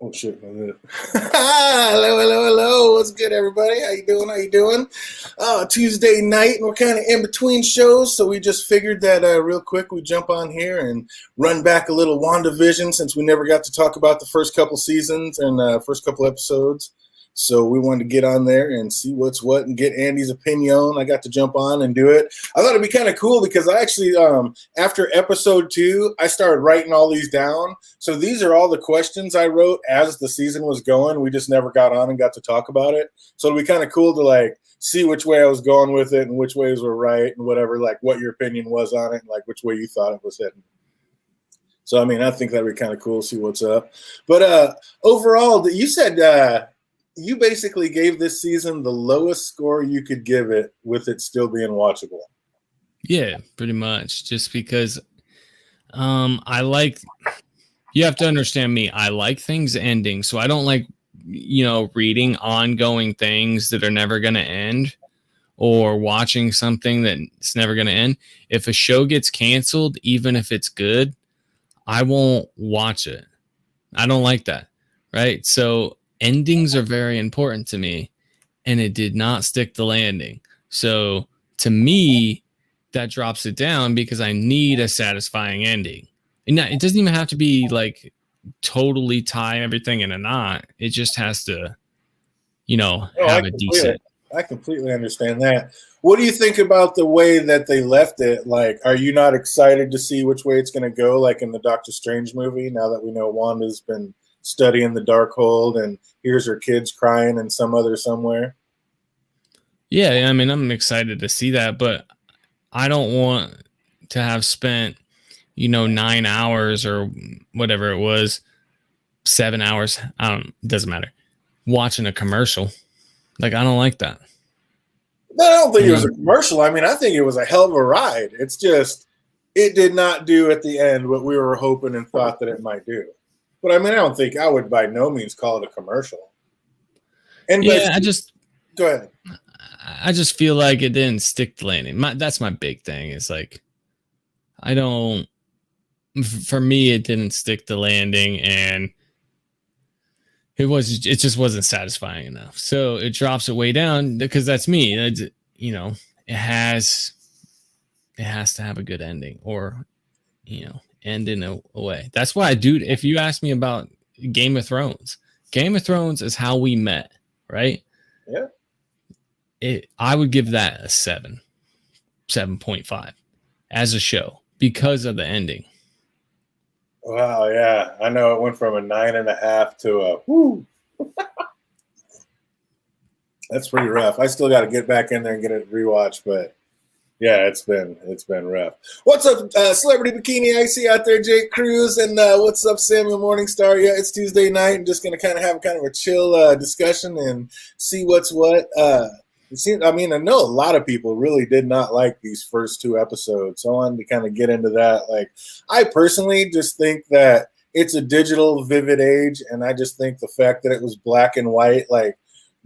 Oh shit! Hello. What's good, everybody? How you doing? Tuesday night, and we're kind of in between shows, so we just figured that real quick we jump on here and run back a little Wandavision since we never got to talk about the first couple seasons and first couple episodes. So we wanted to get on there and see what's what and get Andy's opinion. I got to jump on and do it. I thought it'd be kind of cool because I actually, after episode 2, I started writing all these down. So these are all the questions I wrote as the season was going. We just never got on and got to talk about it. So it'll be kind of cool to like see which way I was going with it and which ways were right and whatever, like what your opinion was on it and like which way you thought it was heading. So, I mean, I think that'd be kind of cool to see what's up. But overall, you said you basically gave this season the lowest score you could give it with it still being watchable. Yeah, pretty much. Just because I like, you have to understand me. I like things ending. So I don't like, reading ongoing things that are never going to end or watching something that's never going to end. If a show gets canceled, even if it's good, I won't watch it. I don't like that. Right. So endings are very important to me, and it did not stick the landing. So to me, that drops it down because I need a satisfying ending. And it doesn't even have to be like totally tie everything in a knot. It just has to, have a decent. I completely understand that. What do you think about the way that they left it? Like, are you not excited to see which way it's going to go, like in the Doctor Strange movie, now that we know Wanda's been studying the Darkhold and here's her kids crying in some other somewhere? Yeah, I mean, I'm excited to see that, but I don't want to have spent, 9 hours or whatever it was, 7 hours. It doesn't matter. Watching a commercial. Like, I don't like that. I don't think it was a commercial. I mean, I think it was a hell of a ride. It's just, it did not do at the end what we were hoping and thought that it might do. But I mean, I would by no means call it a commercial. And yeah, go ahead. I just feel like it didn't stick the landing. That's my big thing. Is like, for me, it didn't stick the landing, and it just wasn't satisfying enough. So it drops it way down because that's me. It has to have a good ending, or end in a way. That's why, dude, if you ask me about Game of Thrones is how we met, right? Yeah. I would give that a 7.5 as a show because of the ending. Wow, yeah. I know it went from a 9.5 to a whoo. That's pretty rough. I still got to get back in there and get it rewatched, but yeah, it's been rough. What's up, Celebrity Bikini? I see out there, Jake Cruz, and what's up, Samuel Morningstar? Yeah, it's Tuesday night. I'm just gonna kind of have a chill discussion and see what's what. I know a lot of people really did not like these first 2 episodes, so I wanted to kind of get into that. Like, I personally just think that it's a digital vivid age, and I just think the fact that it was black and white, like,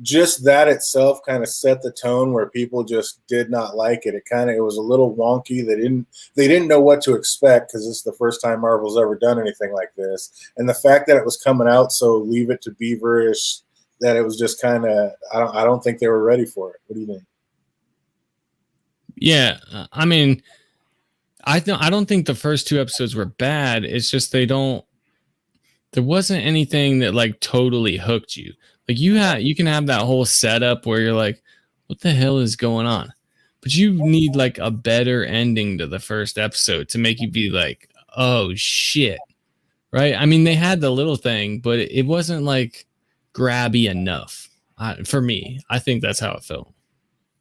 just that itself kind of set the tone where people just did not like it. It was a little wonky. They didn't know what to expect because this is the first time Marvel's ever done anything like this. And the fact that it was coming out so Leave It to Beaver-ish, that it was just kind of, I don't think they were ready for it. What do you think? Yeah, I mean, I don't think the first 2 episodes were bad. It's just there wasn't anything that like totally hooked you. Like you can have that whole setup where you're like, what the hell is going on? But you need like a better ending to the first episode to make you be like, oh shit. Right? I mean, they had the little thing, but it wasn't like grabby enough. For me, I think that's how it felt.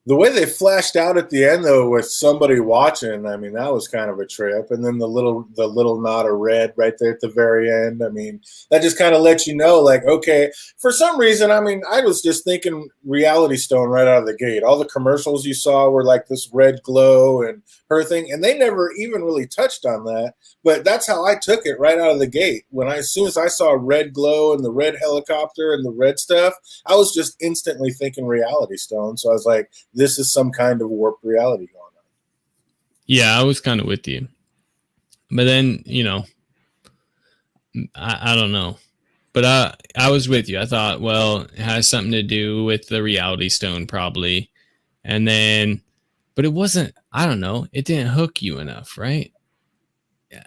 The way they flashed out at the end, though, with somebody watching, I mean, that was kind of a trip. And then the little nod of red right there at the very end. I mean, that just kind of lets you know, like, okay, for some reason, I mean, I was just thinking Reality Stone right out of the gate. All the commercials you saw were like this red glow and her thing, and they never even really touched on that. But that's how I took it right out of the gate. As soon as I saw red glow and the red helicopter and the red stuff, I was just instantly thinking Reality Stone. So I was like, this is some kind of warped reality going on. Yeah, I was kind of with you. But then, I don't know. But I was with you. I thought, well, it has something to do with the reality stone, probably. And then, but it wasn't, I don't know, it didn't hook you enough, right?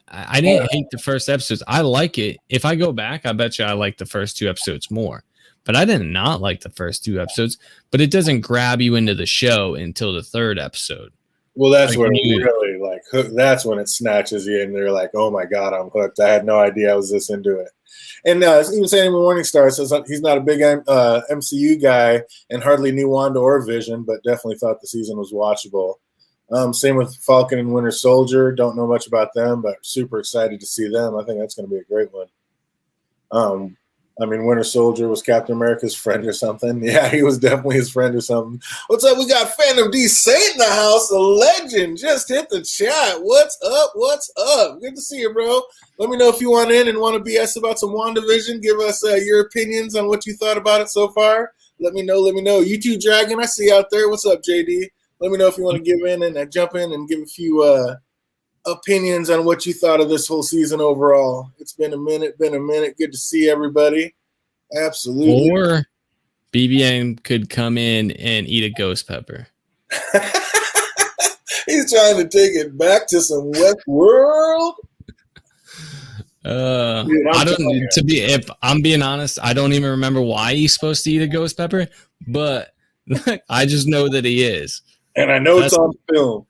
I didn't hate the first episodes. I like it. If I go back, I bet you I like the first two episodes more. But I did not like the first two episodes. But it doesn't grab you into the show until the third episode. Well, that's Like when it you, really like that's when it snatches you, and they're like, "Oh my god, I'm hooked." I had no idea I was this into it. And even saying Morningstar says he's not a big MCU guy and hardly knew Wanda or Vision, but definitely thought the season was watchable. Same with Falcon and Winter Soldier. Don't know much about them, but super excited to see them. I think that's going to be a great one. I mean, Winter Soldier was Captain America's friend or something. Yeah, he was definitely his friend or something. What's up? We got Phantom D Saint in the house. A legend just hit the chat. What's up? What's up? Good to see you, bro. Let me know if you want in and want to BS about some WandaVision. Give us your opinions on what you thought about it so far. Let me know. Let me know. You too, Dragon. I see you out there. What's up, JD? Let me know if you want to give in and jump in and give a few opinions on what you thought of this whole season overall. It's been a minute. Good to see everybody. Absolutely. or BBM could come in and eat a ghost pepper. He's trying to take it back to some Westworld. Dude, I don't. If I'm being honest, I don't even remember why he's supposed to eat a ghost pepper, but I just know that he is. And I know it's on film.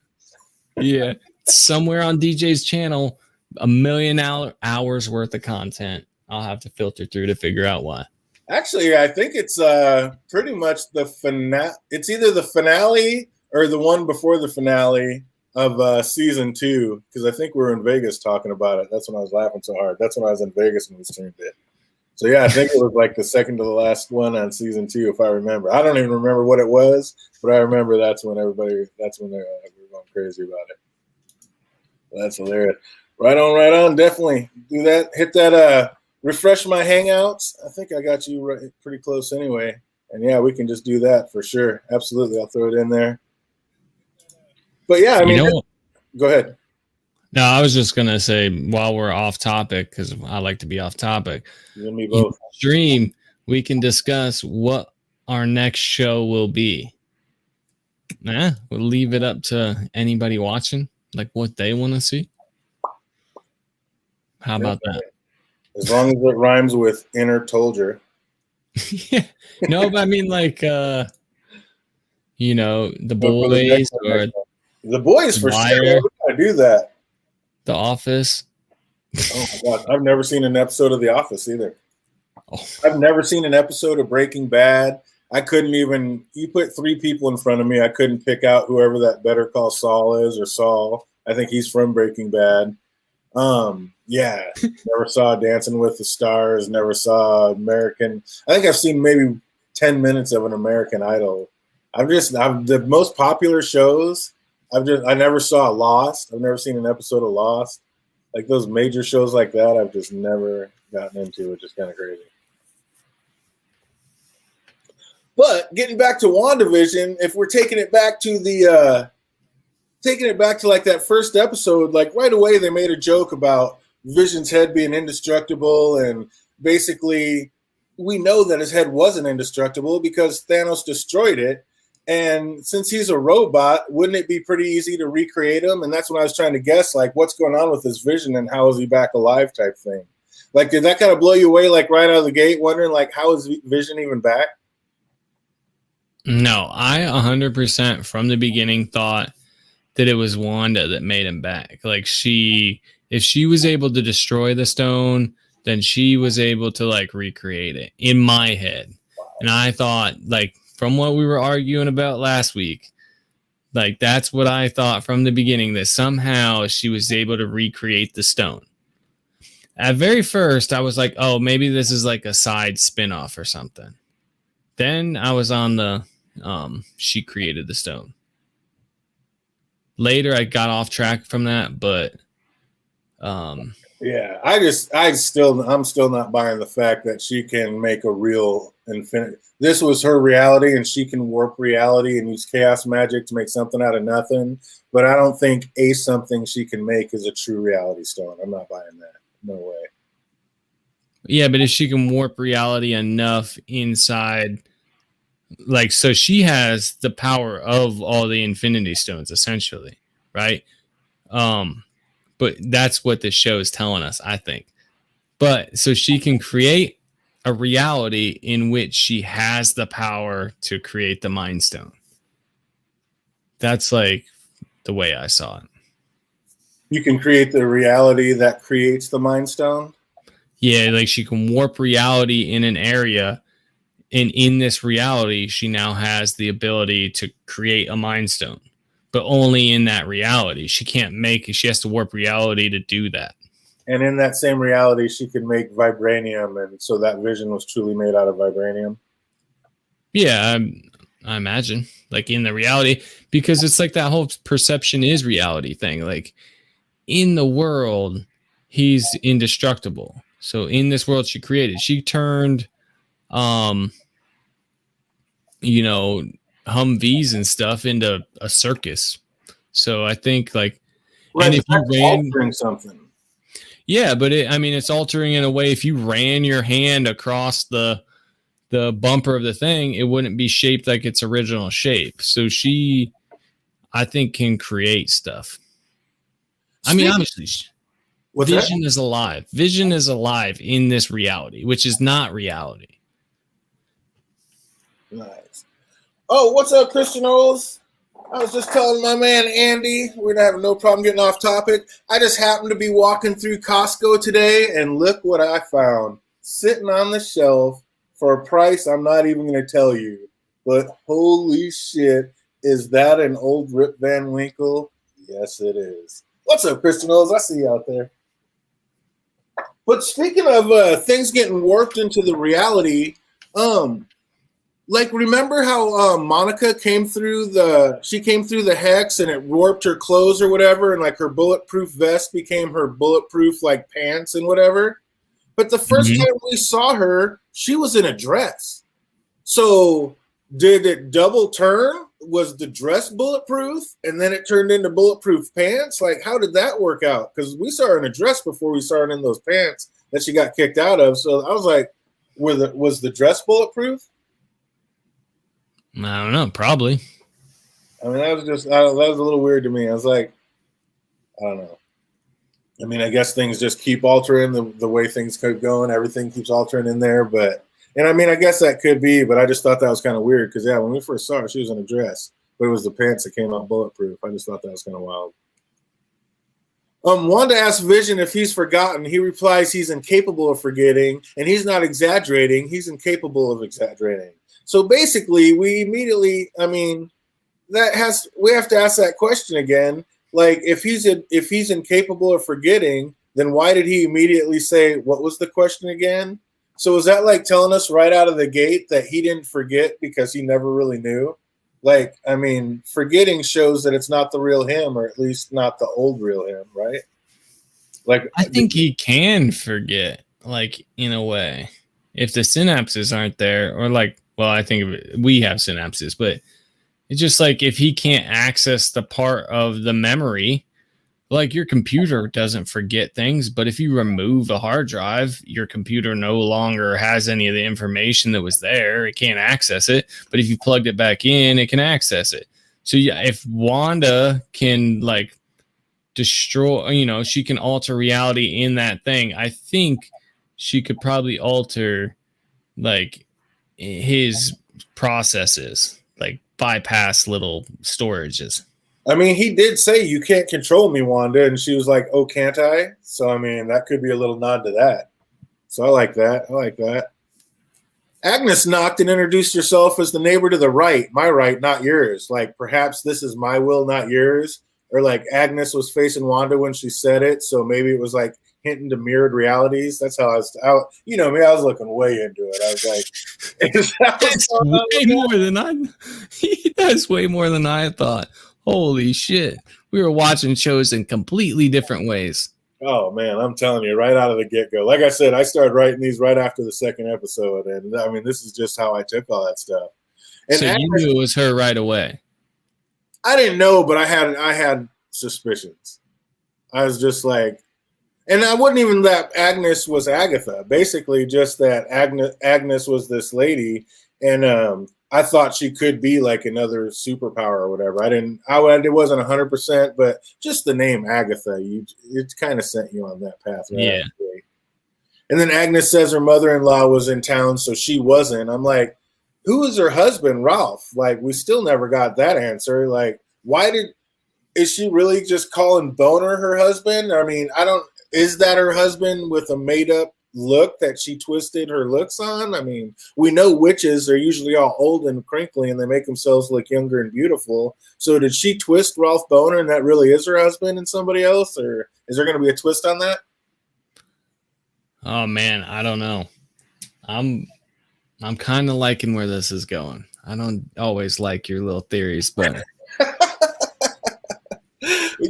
Yeah, somewhere on DJ's channel, 1 million hours worth of content. I'll have to filter through to figure out why. Actually, I think it's pretty much the finale. It's either the finale or the one before the finale of season 2, because I think we were in Vegas talking about it. That's when I was laughing so hard. That's when I was in Vegas when we streamed it. So yeah, I think it was like the second to the last one on season 2, if I remember. I don't even remember what it was, but I remember that's when they were going crazy about it. That's hilarious. Right on. Definitely do that. Hit that. Refresh my Hangouts. I think I got you pretty close anyway. And yeah, we can just do that for sure. Absolutely, I'll throw it in there. But yeah, I mean, go ahead. No, I was just gonna say while we're off topic, because I like to be off topic. You and me both. Stream, we can discuss what our next show will be. We'll leave it up to anybody watching, like what they want to see. How about that? As long as it rhymes with inner Tolger. Yeah. No, but I mean, like, the boys or the boys for sure. We gotta do that. The Office. Oh my god, I've never seen an episode of The Office either. Oh. I've never seen an episode of Breaking Bad. I couldn't even. You put 3 people in front of me, I couldn't pick out whoever that Better Call Saul is or Saul. I think he's from Breaking Bad. Yeah, never saw Dancing with the Stars. Never saw American. I think I've seen maybe 10 minutes of an American Idol. I'm the most popular shows. I never saw Lost. I've never seen an episode of Lost. Like those major shows like that, I've just never gotten into, which is kind of crazy. But getting back to WandaVision, if we're taking it back to like that first episode, like right away they made a joke about Vision's head being indestructible, and basically we know that his head wasn't indestructible because Thanos destroyed it. And since he's a robot, wouldn't it be pretty easy to recreate him? And that's when I was trying to guess, like, what's going on with his Vision and how is he back alive type thing. Like, did that kind of blow you away, like right out of the gate, wondering like how is Vision even back? No, I 100% from the beginning thought that it was Wanda that made him back. Like if she was able to destroy the stone, then she was able to like recreate it in my head. And I thought, like, from what we were arguing about last week, like that's what I thought from the beginning, that somehow she was able to recreate the stone. At very first, I was like, oh, maybe this is like a side spinoff or something. Then I was on the she created the stone. Later, I got off track from that, but yeah, I'm still not buying the fact that she can make a real infinite. This was her reality, and she can warp reality and use chaos magic to make something out of nothing. But I don't think something she can make is a true reality stone. I'm not buying that. No way. Yeah, but if she can warp reality enough inside, like, so she has the power of all the Infinity Stones, essentially, right? Um, but that's what this show is telling us, I think. But so she can create a reality in which she has the power to create the Mind Stone. That's like the way I saw it. You can create the reality that creates the Mind Stone. Yeah, like she can warp reality in an area, and in this reality, she now has the ability to create a Mind Stone, but only in that reality. She can't make it. She has to warp reality to do that. And in that same reality, she could make vibranium, and so that vision was truly made out of vibranium. Yeah, I imagine, like in the reality, because it's like that whole perception is reality thing. Like in the world, he's indestructible. So in this world she created, she turned, um, you know, Humvees and stuff into a circus. So I think like, Right, and if but you that's ran, altering something. yeah, but I mean, it's altering in a way. If you ran your hand across the bumper of the thing, it wouldn't be shaped like its original shape. So she, I think, can create stuff. I mean, obviously, What's that? Vision is alive. Vision is alive in this reality, which is not reality. Nice. Oh, what's up, Christian Oles? I was just telling my man Andy, we're gonna have no problem getting off topic. I just happened to be walking through Costco today, and look what I found sitting on the shelf for a price I'm not even gonna tell you. But holy shit, is that an old Rip Van Winkle? Yes, it is. What's up, Christian Oles? I see you out there. But speaking of things getting warped into the reality, like remember how Monica came through the hex and it warped her clothes or whatever, and like her bulletproof vest became her bulletproof like pants and whatever. But the first time we saw her, she was in a dress. So did it double turn? Was the dress bulletproof and then it turned into bulletproof pants? Like, how did that work out? Because we saw her in a dress before we saw her in those pants that she got kicked out of. So I was like, was the dress bulletproof? I don't know. Probably. I mean, that was a little weird to me. I was like, I don't know. I mean, I guess things just keep altering the way things keep going. Everything keeps altering in there. And I mean, I guess that could be, but I just thought that was kind of weird because, yeah, when we first saw her, she was in a dress, but it was the pants that came out bulletproof. I just thought that was kind of wild. Wanda asks Vision if he's forgotten. He replies he's incapable of forgetting, and he's not exaggerating. He's incapable of exaggerating. So basically, we have to ask that question again. Like, if he's incapable of forgetting, then why did he immediately say, what was the question again? So is that like telling us right out of the gate that he didn't forget because he never really knew? Like, I mean, forgetting shows that it's not the real him, or at least not the old real him, right? Like, I think he can forget, like, in a way, if the synapses aren't there, or like, well, I think we have synapses, but it's just like if he can't access the part of the memory, like your computer doesn't forget things, but if you remove a hard drive, your computer no longer has any of the information that was there. It can't access it. But if you plugged it back in, it can access it. So yeah, if Wanda can like destroy, she can alter reality in that thing, I think she could probably alter like his processes, like bypass little storages. I mean, he did say, you can't control me, Wanda. And she was like, oh, can't I? So, I mean, that could be a little nod to that. So I like that. Agnes knocked and introduced herself as the neighbor to the right. My right, not yours. Like, perhaps this is my will, not yours. Or like Agnes was facing Wanda when she said it. So maybe it was like hinting to mirrored realities. That's how I was looking way into it. I was like, that's way more than that's way more than I thought. Holy shit. We were watching shows in completely different ways. Oh, man, I'm telling you, right out of the get-go. Like I said, I started writing these right after the second episode. And, I mean, this is just how I took all that stuff. And so you knew it was her right away? I didn't know, but I had suspicions. I was just like, And I wouldn't even that Agnes was Agatha. Basically, just that Agnes was this lady, and I thought she could be like another superpower or whatever. It wasn't 100%, but just the name Agatha, it kind of sent you on that path, right? Yeah. And then Agnes says her mother-in-law was in town, so she wasn't. I'm like, who is her husband, Ralph? Like, we still never got that answer. Like, is she really just calling Boner her husband? I mean, is that her husband with a made up look that she twisted her looks on? I mean, we know witches are usually all old and crinkly and they make themselves look younger and beautiful. So did she twist Ralph Boner and that really is her husband and somebody else? Or is there going to be a twist on that? Oh man, I don't know. I'm kind of liking where this is going. I don't always like your little theories, but You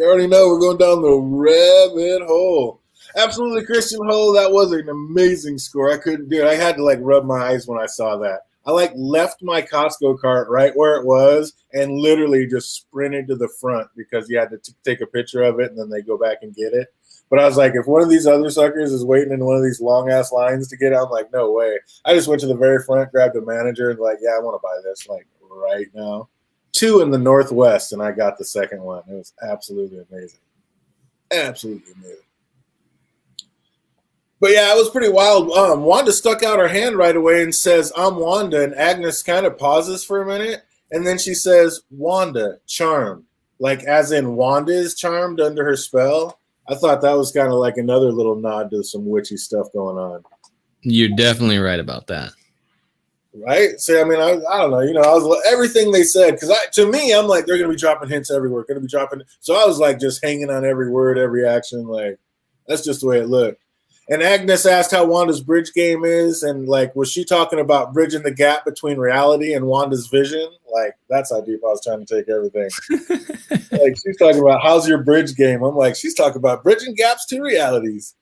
already know we're going down the rabbit hole. Absolutely, Christian Hole. That was an amazing score. I couldn't do it. I had to rub my eyes when I saw that. I left my Costco cart right where it was and literally just sprinted to the front because you had to take a picture of it and then they go back and get it. But I was like, if one of these other suckers is waiting in one of these long ass lines to get it, I'm like, no way. I just went to the very front, grabbed a manager, and yeah, I want to buy this right now. 2 in the Northwest, and I got the second one. It was absolutely amazing. Absolutely amazing. But yeah, it was pretty wild. Wanda stuck out her hand right away and says, I'm Wanda. And Agnes kind of pauses for a minute. And then she says, Wanda, charmed. Like as in Wanda is charmed under her spell. I thought that was kind of like another little nod to some witchy stuff going on. You're definitely right about that. Right? So, I mean, I don't know. I was everything they said. Because to me, I'm like, they're going to be dropping hints everywhere. Going to be dropping. So I was just hanging on every word, every action. That's just the way it looked. And Agnes asked how Wanda's bridge game is, and was she talking about bridging the gap between reality and Wanda's vision? That's how deep I was trying to take everything. She's talking about how's your bridge game. I'm like, she's talking about bridging gaps to realities.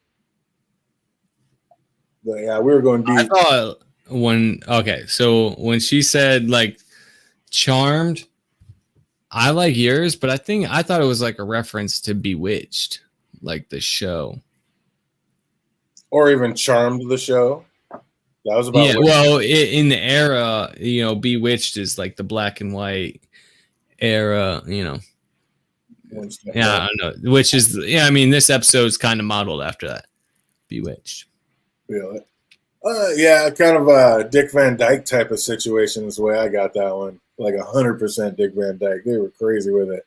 But yeah, we were going deep. I thought so when she said charmed, I like yours, but I thought it was a reference to Bewitched, the show. Or even Charmed, the show. That was about. Yeah, well, in the era, Bewitched is the black and white era, Yeah, I don't know. Which is, I mean, this episode's kind of modeled after that. Bewitched. Really? Yeah, kind of a Dick Van Dyke type of situation is the way I got that one. 100% Dick Van Dyke. They were crazy with it.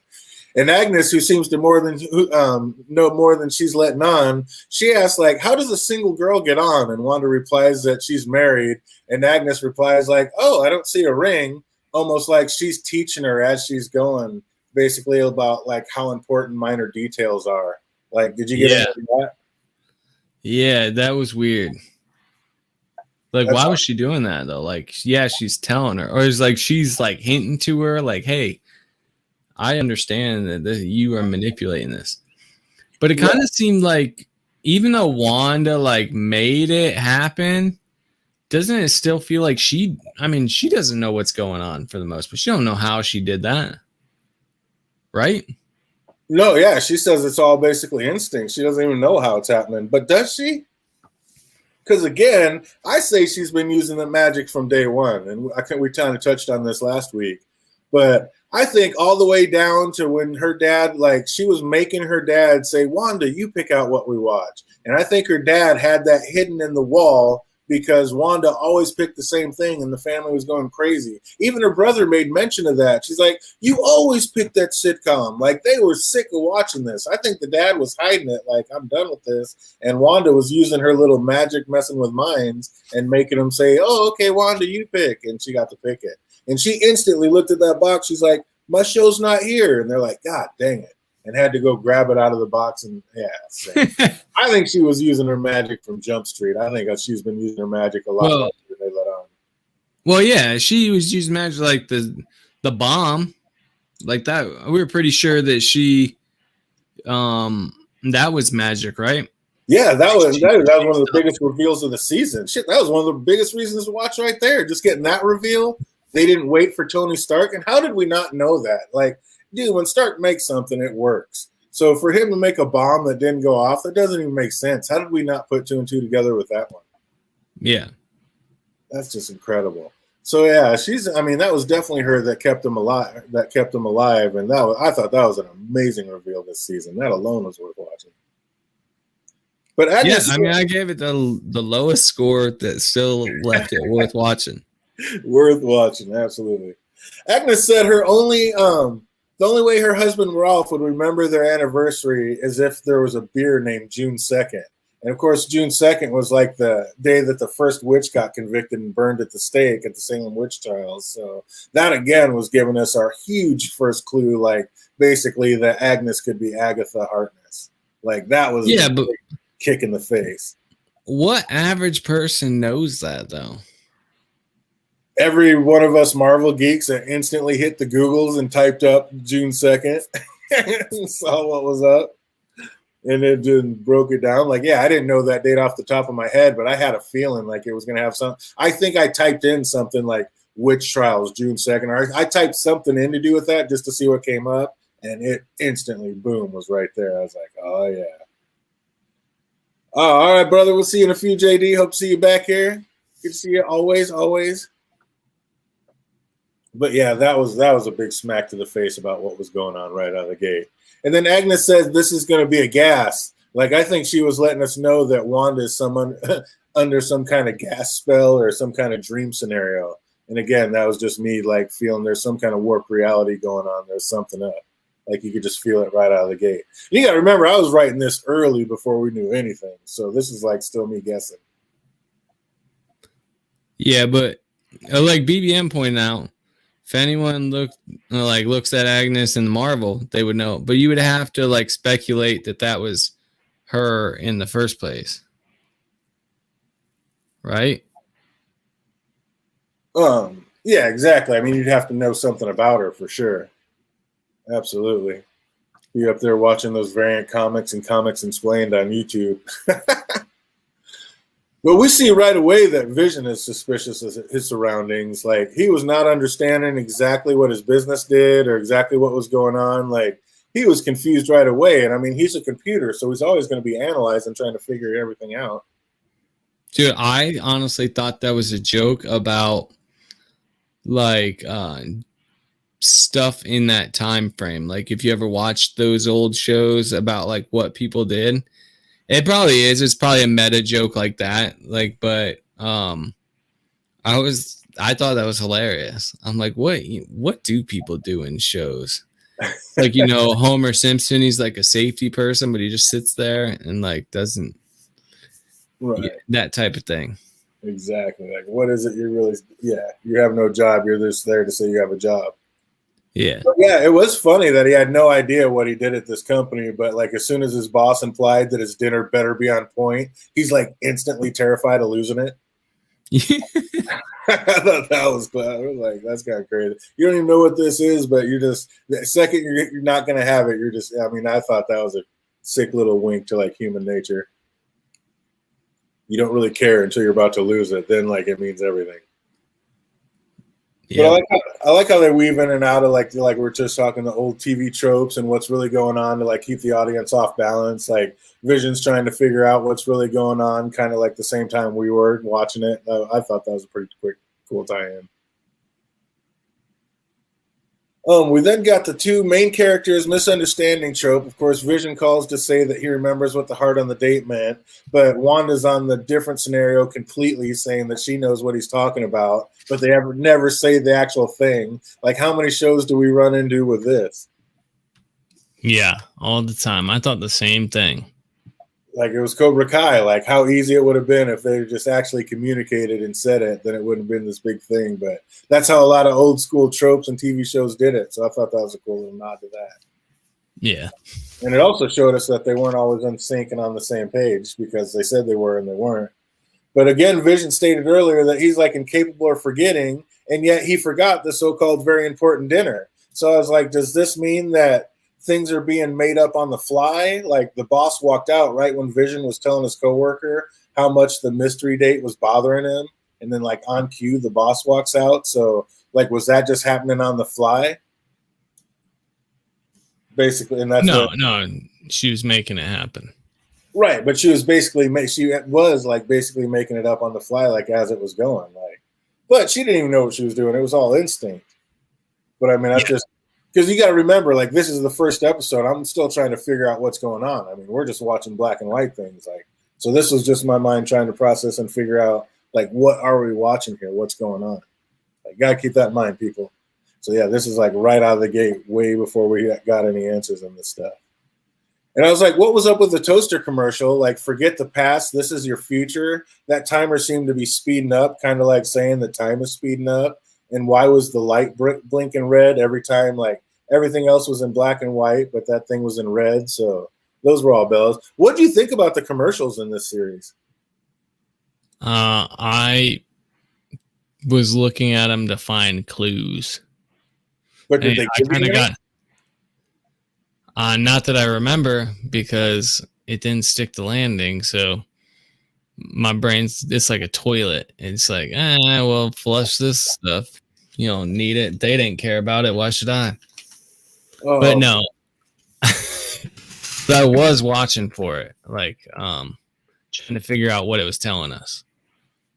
And Agnes, who seems to know more than she's letting on, she asks, how does a single girl get on? And Wanda replies that she's married. And Agnes replies, oh, I don't see a ring. Almost like she's teaching her as she's going, basically about, how important minor details are. Did you get that? Yeah, that was weird. Why was she doing that, though? Yeah, she's telling her. Or it's she's, hinting to her, hey, I understand that you are manipulating this. But it kind of seemed even though Wanda made it happen, doesn't it still feel like she doesn't know what's going on for the most, but she don't know how she did that. Right? No, yeah, she says it's all basically instinct. She doesn't even know how it's happening. But does she? Because again, I say she's been using the magic from day one. And we kind of touched on this last week. But I think all the way down to when her dad, she was making her dad say, Wanda, you pick out what we watch. And I think her dad had that hidden in the wall because Wanda always picked the same thing and the family was going crazy. Even her brother made mention of that. She's like, you always pick that sitcom. They were sick of watching this. I think the dad was hiding it. I'm done with this. And Wanda was using her little magic messing with minds and making them say, oh, okay, Wanda, you pick. And she got to pick it. And she instantly looked at that box. She's like, my show's not here. And they're like, God dang it. And had to go grab it out of the box. And I think she was using her magic from Jump Street. I think she's been using her magic a lot longer than they let on. Well, yeah, she was using magic the bomb. That. We were pretty sure that she that was magic, right? Yeah, that was one of the biggest reveals of the season. Shit, that was one of the biggest reasons to watch right there. Just getting that reveal. They didn't wait for Tony Stark. And how did we not know that? Dude, when Stark makes something, it works. So for him to make a bomb that didn't go off, that doesn't even make sense. How did we not put 2 and 2 together with that one? Yeah. That's just incredible. So yeah, that was definitely her that kept him alive. And I thought that was an amazing reveal this season. That alone was worth watching. But Agnes, I gave it the lowest score that still left it worth watching. Worth watching, absolutely. Agnes said the only way her husband Rolf would remember their anniversary is if there was a beer named June 2nd. And of course, June 2nd was like the day that the first witch got convicted and burned at the stake at the Salem witch trials. So that again was giving us our huge first clue, like basically that Agnes could be Agatha Harkness. Like that was a kick in the face. What average person knows that though? Every one of us Marvel geeks that instantly hit the Googles and typed up June 2nd and saw what was up. And it just broke it down. Like, yeah, I didn't know that date off the top of my head, but I had a feeling like it was going to have some. I think I typed in something like witch trials, June 2nd. Or I typed something in to do with that just to see what came up. And it instantly, boom, was right there. I was like, oh, yeah. Oh, all right, brother. We'll see you in a few, JD. Hope to see you back here. Good to see you always, always. But, yeah, that was a big smack to the face about what was going on right out of the gate. And then Agnes says this is going to be a gas. Like, I think she was letting us know that Wanda is under some kind of gas spell or some kind of dream scenario. And again, that was just me like feeling there's some kind of warped reality going on. There's something up. Like you could just feel it right out of the gate. And you got to remember, I was writing this early before we knew anything. So this is like still me guessing. Yeah, but like BBM pointed out, if anyone looks at Agnes in Marvel, they would know. But you would have to like speculate that was her in the first place, right? Yeah, exactly. I mean, you'd have to know something about her for sure. Absolutely. Be up there watching those variant comics and Comics Explained on YouTube. But we see right away that Vision is suspicious of his surroundings. Like, he was not understanding exactly what his business did or exactly what was going on. Like, he was confused right away. And, I mean, he's a computer, so he's always going to be analyzing, trying to figure everything out. Dude, I honestly thought that was a joke about, like, stuff in that time frame. Like, if you ever watched those old shows about, like, what people did. It probably is. It's probably a meta joke like that. Like, but I thought that was hilarious. I'm like, what do people do in shows? Like, Homer Simpson, he's like a safety person, but he just sits there and like doesn't that type of thing. Exactly. Like, what is it you have no job. You're just there to say you have a job. Yeah. But yeah, it was funny that he had no idea what he did at this company, but like as soon as his boss implied that his dinner better be on point, he's like instantly terrified of losing it. I thought that was cool. I was like, that's kind of crazy. You don't even know what this is, but you're just the second you're not going to have it. You're just, I mean, I thought that was a sick little wink to like human nature. You don't really care until you're about to lose it. Then like it means everything. Yeah. But I like how they weave in and out of like we're just talking the old TV tropes and what's really going on to like keep the audience off balance. Like Vision's trying to figure out what's really going on, kind of like the same time we were watching it. I thought that was a pretty cool tie-in. We then got the two main characters misunderstanding trope. Of course, Vision calls to say that he remembers what the heart on the date meant, but Wanda's on the different scenario completely, saying that she knows what he's talking about, but they never say the actual thing. Like, how many shows do we run into with this? Yeah, all the time. I thought the same thing. Like, it was Cobra Kai. Like, how easy it would have been if they just actually communicated and said it, then it wouldn't have been this big thing. But that's how a lot of old school tropes and TV shows did it. So I thought that was a cool little nod to that. Yeah. And it also showed us that they weren't always in sync and on the same page because they said they were and they weren't. But again, Vision stated earlier that he's like incapable of forgetting, and yet he forgot the so-called very important dinner. So I was like, does this mean that things are being made up on the fly? Like the boss walked out right when Vision was telling his coworker how much the mystery date was bothering him. And then like on cue, the boss walks out. So like, was that just happening on the fly? basically, and that's No, what. no, she was making it happen. Right, but she was basically like basically making it up on the fly, like as it was going, like. But she didn't even know what she was doing. It was all instinct. But I mean, that's Yeah. just because you got to remember, like this is the first episode. I'm still trying to figure out what's going on. I mean, we're just watching black and white things, like so. This was just my mind trying to process and figure out, like, what are we watching here? What's going on? Like, gotta keep that in mind, people. So yeah, this is like right out of the gate, way before we got any answers on this stuff. And I was like, what was up with the toaster commercial? Like, forget the past. This is your future. That timer seemed to be speeding up, kind of like saying the time is speeding up. And why was the light blinking red every time? Like, everything else was in black and white, but that thing was in red. So those were all bells. What do you think about the commercials in this series? I was looking at them to find clues. But did And they I give kind you of any? got, not that I remember because it didn't stick to landing. So my brain's, it's like a toilet. It's like, well, flush this stuff. You don't need it. They didn't care about it. Why should I? But Oh, no, but I was watching for it, like trying to figure out what it was telling us.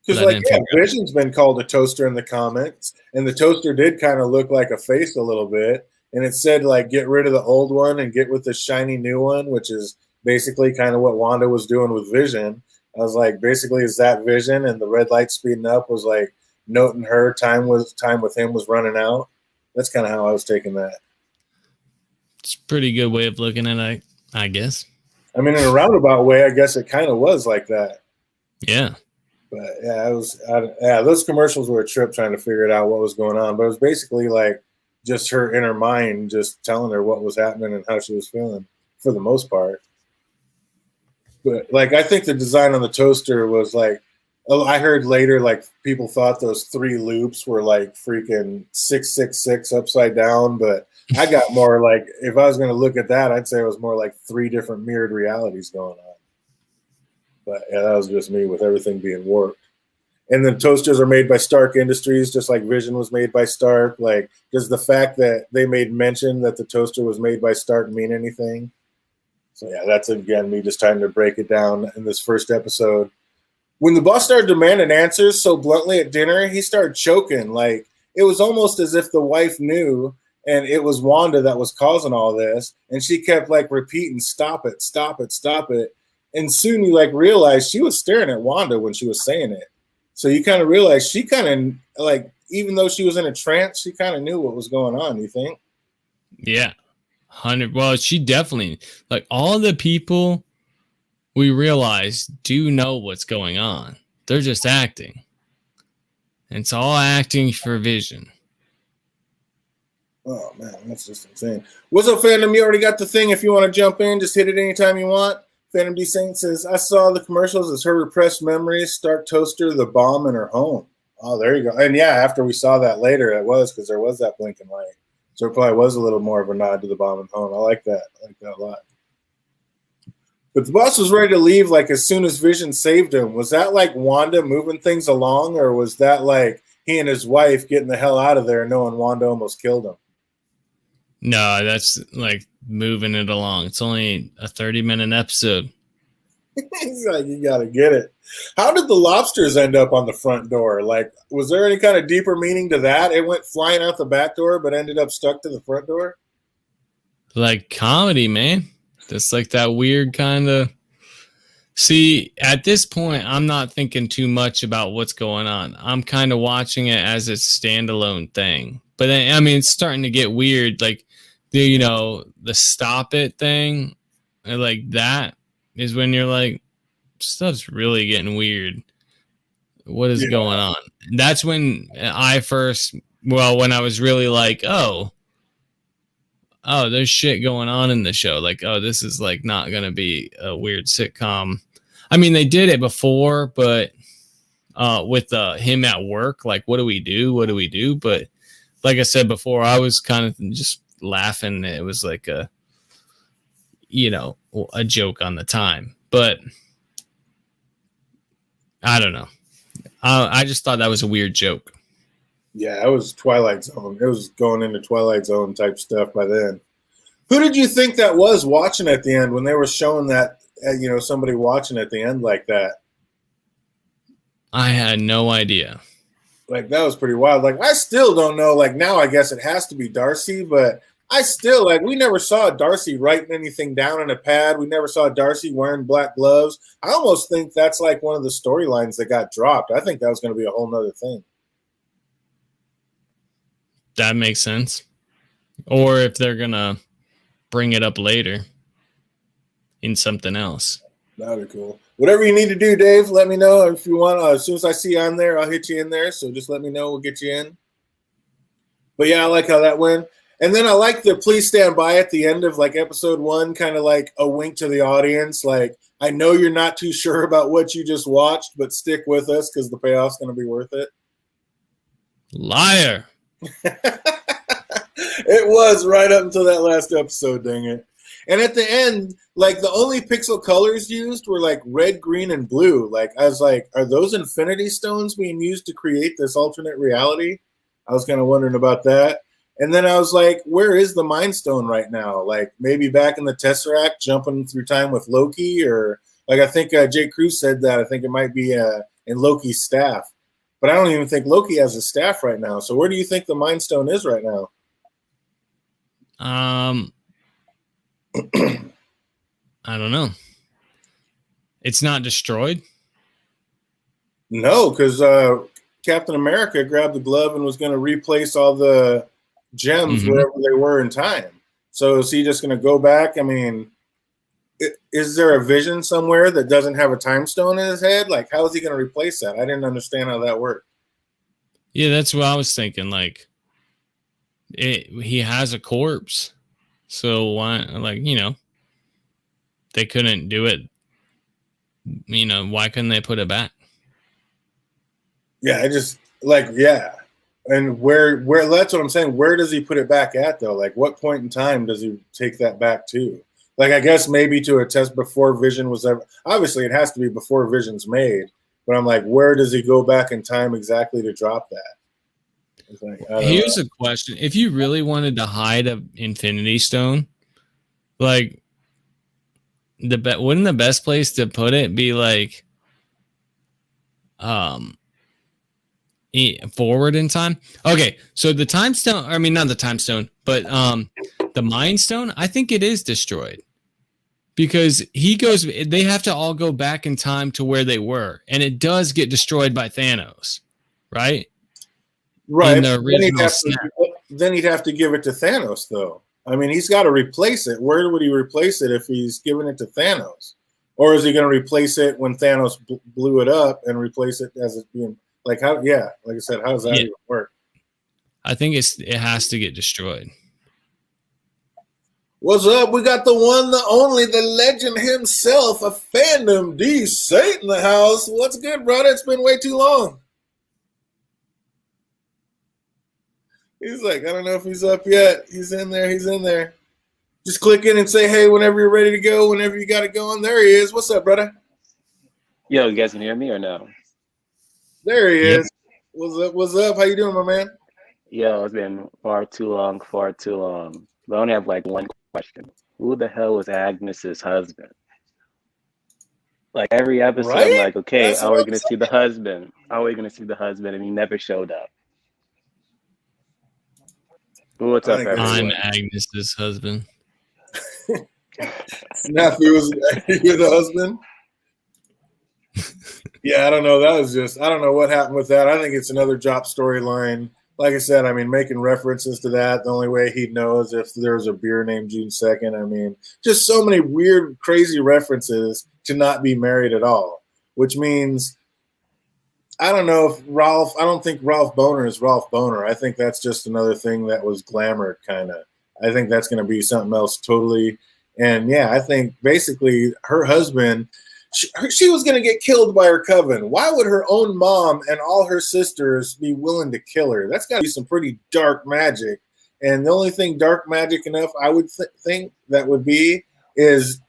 But because I like didn't yeah, figure out. Vision's been called a toaster in the comics, and the toaster did kind of look like a face a little bit, and it said like get rid of the old one and get with the shiny new one, which is basically kind of what Wanda was doing with Vision. I was like, basically, is that Vision? And the red light speeding up was like noting her time with him was running out. That's kind of how I was taking that. It's a pretty good way of looking at it, I guess. I mean, in a roundabout way, I guess it kind of was like that. Yeah. But yeah, yeah, those commercials were a trip trying to figure it out what was going on. But it was basically like just her inner mind just telling her what was happening and how she was feeling for the most part. But like, I think the design on the toaster was like, oh, I heard later like people thought those three loops were like freaking 666 upside down. But I got more like, if I was going to look at that, I'd say it was more like three different mirrored realities going on. But yeah, that was just me with everything being warped. And the toasters are made by Stark Industries, just like Vision was made by Stark. Like, does the fact that they made mention that the toaster was made by Stark mean anything? So yeah, that's again me just trying to break it down in this first episode. When the boss started demanding answers so bluntly at dinner, he started choking. Like it was almost as if the wife knew, and it was Wanda that was causing all this, and she kept like repeating, "Stop it, stop it, stop it." And soon you like realize she was staring at Wanda when she was saying it. So you kind of realize she kind of like, even though she was in a trance, she kind of knew what was going on. You think? Yeah. 100. Well, she definitely, like, all the people we realize do know what's going on. They're just acting. It's all acting for Vision. Oh man, that's just insane. What's up, Phantom? You already got the thing. If you want to jump in, just hit it anytime you want. Phantom D Saint says, I saw the commercials as her repressed memories, Stark Toaster, the bomb in her home. Oh, there you go. And yeah, after we saw that later, it was because there was that blinking light. So it probably was a little more of a nod to the bomb in home. I like that. I like that a lot. But the boss was ready to leave like as soon as Vision saved him. Was that like Wanda moving things along, or was that like he and his wife getting the hell out of there knowing Wanda almost killed him? No, that's like moving it along. It's only a 30-minute episode. He's like, you gotta get it. How did the lobsters end up on the front door? Like, was there any kind of deeper meaning to that? It went flying out the back door, but ended up stuck to the front door? Like comedy, man. That's like that weird kind of. See, at this point, I'm not thinking too much about what's going on. I'm kind of watching it as a standalone thing. But then, I mean, it's starting to get weird. Like, the stop it thing, like that is when you're like, stuff's really getting weird. What is Yeah. going on? That's when when I was really like, there's shit going on in the show. Like, this is like not going to be a weird sitcom. I mean, they did it before, but with him at work, like, what do we do? What do we do? But like I said before, I was kind of just laughing. It was like a joke on the time, but I don't know. I just thought that was a weird joke. Yeah, it was Twilight Zone. It was going into Twilight Zone type stuff by then. Who did you think that was watching at the end when they were showing that, somebody watching at the end like that? I had no idea. Like, that was pretty wild. Like, I still don't know. Like, now I guess it has to be Darcy, but I still, like, we never saw Darcy writing anything down in a pad. We never saw Darcy wearing black gloves. I almost think that's like one of the storylines that got dropped. I think that was going to be a whole nother thing. That makes sense. Or if they're going to bring it up later in something else. That'd be cool. Whatever you need to do, Dave, let me know if you want. As soon as I see you on there, I'll hit you in there. So just let me know. We'll get you in. But yeah, I like how that went. And then I like the please stand by at the end of like episode 1, kind of like a wink to the audience. Like, I know you're not too sure about what you just watched, but stick with us because the payoff's going to be worth it. Liar. It was right up until that last episode, dang it. And at the end, like the only pixel colors used were like red, green, and blue. Like I was like, are those infinity stones being used to create this alternate reality? I was kind of wondering about that. And then I was like, where is the Mind Stone right now? Like maybe back in the Tesseract, jumping through time with Loki, or like I think Jay Cruz said that. I think it might be in Loki's staff. But I don't even think Loki has a staff right now. So where do you think the Mind Stone is right now? I don't know. It's not destroyed? No, because Captain America grabbed the glove and was going to replace all the gems wherever they were in time. So is he just going to go back? I mean, is there a vision somewhere that doesn't have a time stone in his head? Like, how is he going to replace that? I didn't understand how that worked. Yeah, that's what I was thinking. Like, he has a corpse. So why, like, they couldn't do it. Why couldn't they put it back? Yeah, I just like, yeah. And where that's what I'm saying. Where does he put it back at though? Like what point in time does he take that back to? Like, I guess maybe to a test before Vision was ever, obviously it has to be before Vision's made, but I'm like, where does he go back in time exactly to drop that? Like, here's a question. If you really wanted to hide an Infinity Stone, like wouldn't the best place to put it be like forward in time? Okay, so the time stone, I mean not the time stone, but the Mind Stone, I think it is destroyed. Because they have to all go back in time to where they were, and it does get destroyed by Thanos, right? Right. In the original then he'd have to give it to Thanos, though. I mean, he's got to replace it. Where would he replace it if he's giving it to Thanos? Or is he going to replace it when Thanos blew it up and replace it as it being like how? Yeah, like I said, how does that even work? I think it has to get destroyed. What's up? We got the one, the only, the legend himself, a fandom D Saint in the house. What's good, brother? It's been way too long. He's like, I don't know if he's up yet. He's in there. He's in there. Just click in and say, hey, whenever you're ready to go, whenever you got it going. There he is. What's up, brother? Yo, you guys can hear me or no? There he is. What's up? What's up? How you doing, my man? Yo, it's been far too long. But I only have like one question. Who the hell was Agnes's husband? Like every episode, Right? I'm like, okay, That's are what we I'm gonna see the husband? Are we gonna see the husband? And he never showed up. What's up, everyone? I'm Agnes's husband. Snafu was you're the husband? Yeah, I don't know. That was just, I don't know what happened with that. I think it's another drop storyline. Like I said, I mean, making references to that, the only way he'd know is if there was a beer named June 2nd. I mean, just so many weird, crazy references to not be married at all, which means I don't know if I don't think Ralph Boner is Ralph Boner. I think that's just another thing that was glamored, kind of. I think that's going to be something else totally. And yeah, I think basically her husband, she was going to get killed by her coven. Why would her own mom and all her sisters be willing to kill her? That's got to be some pretty dark magic. And the only thing dark magic enough I would think that would be is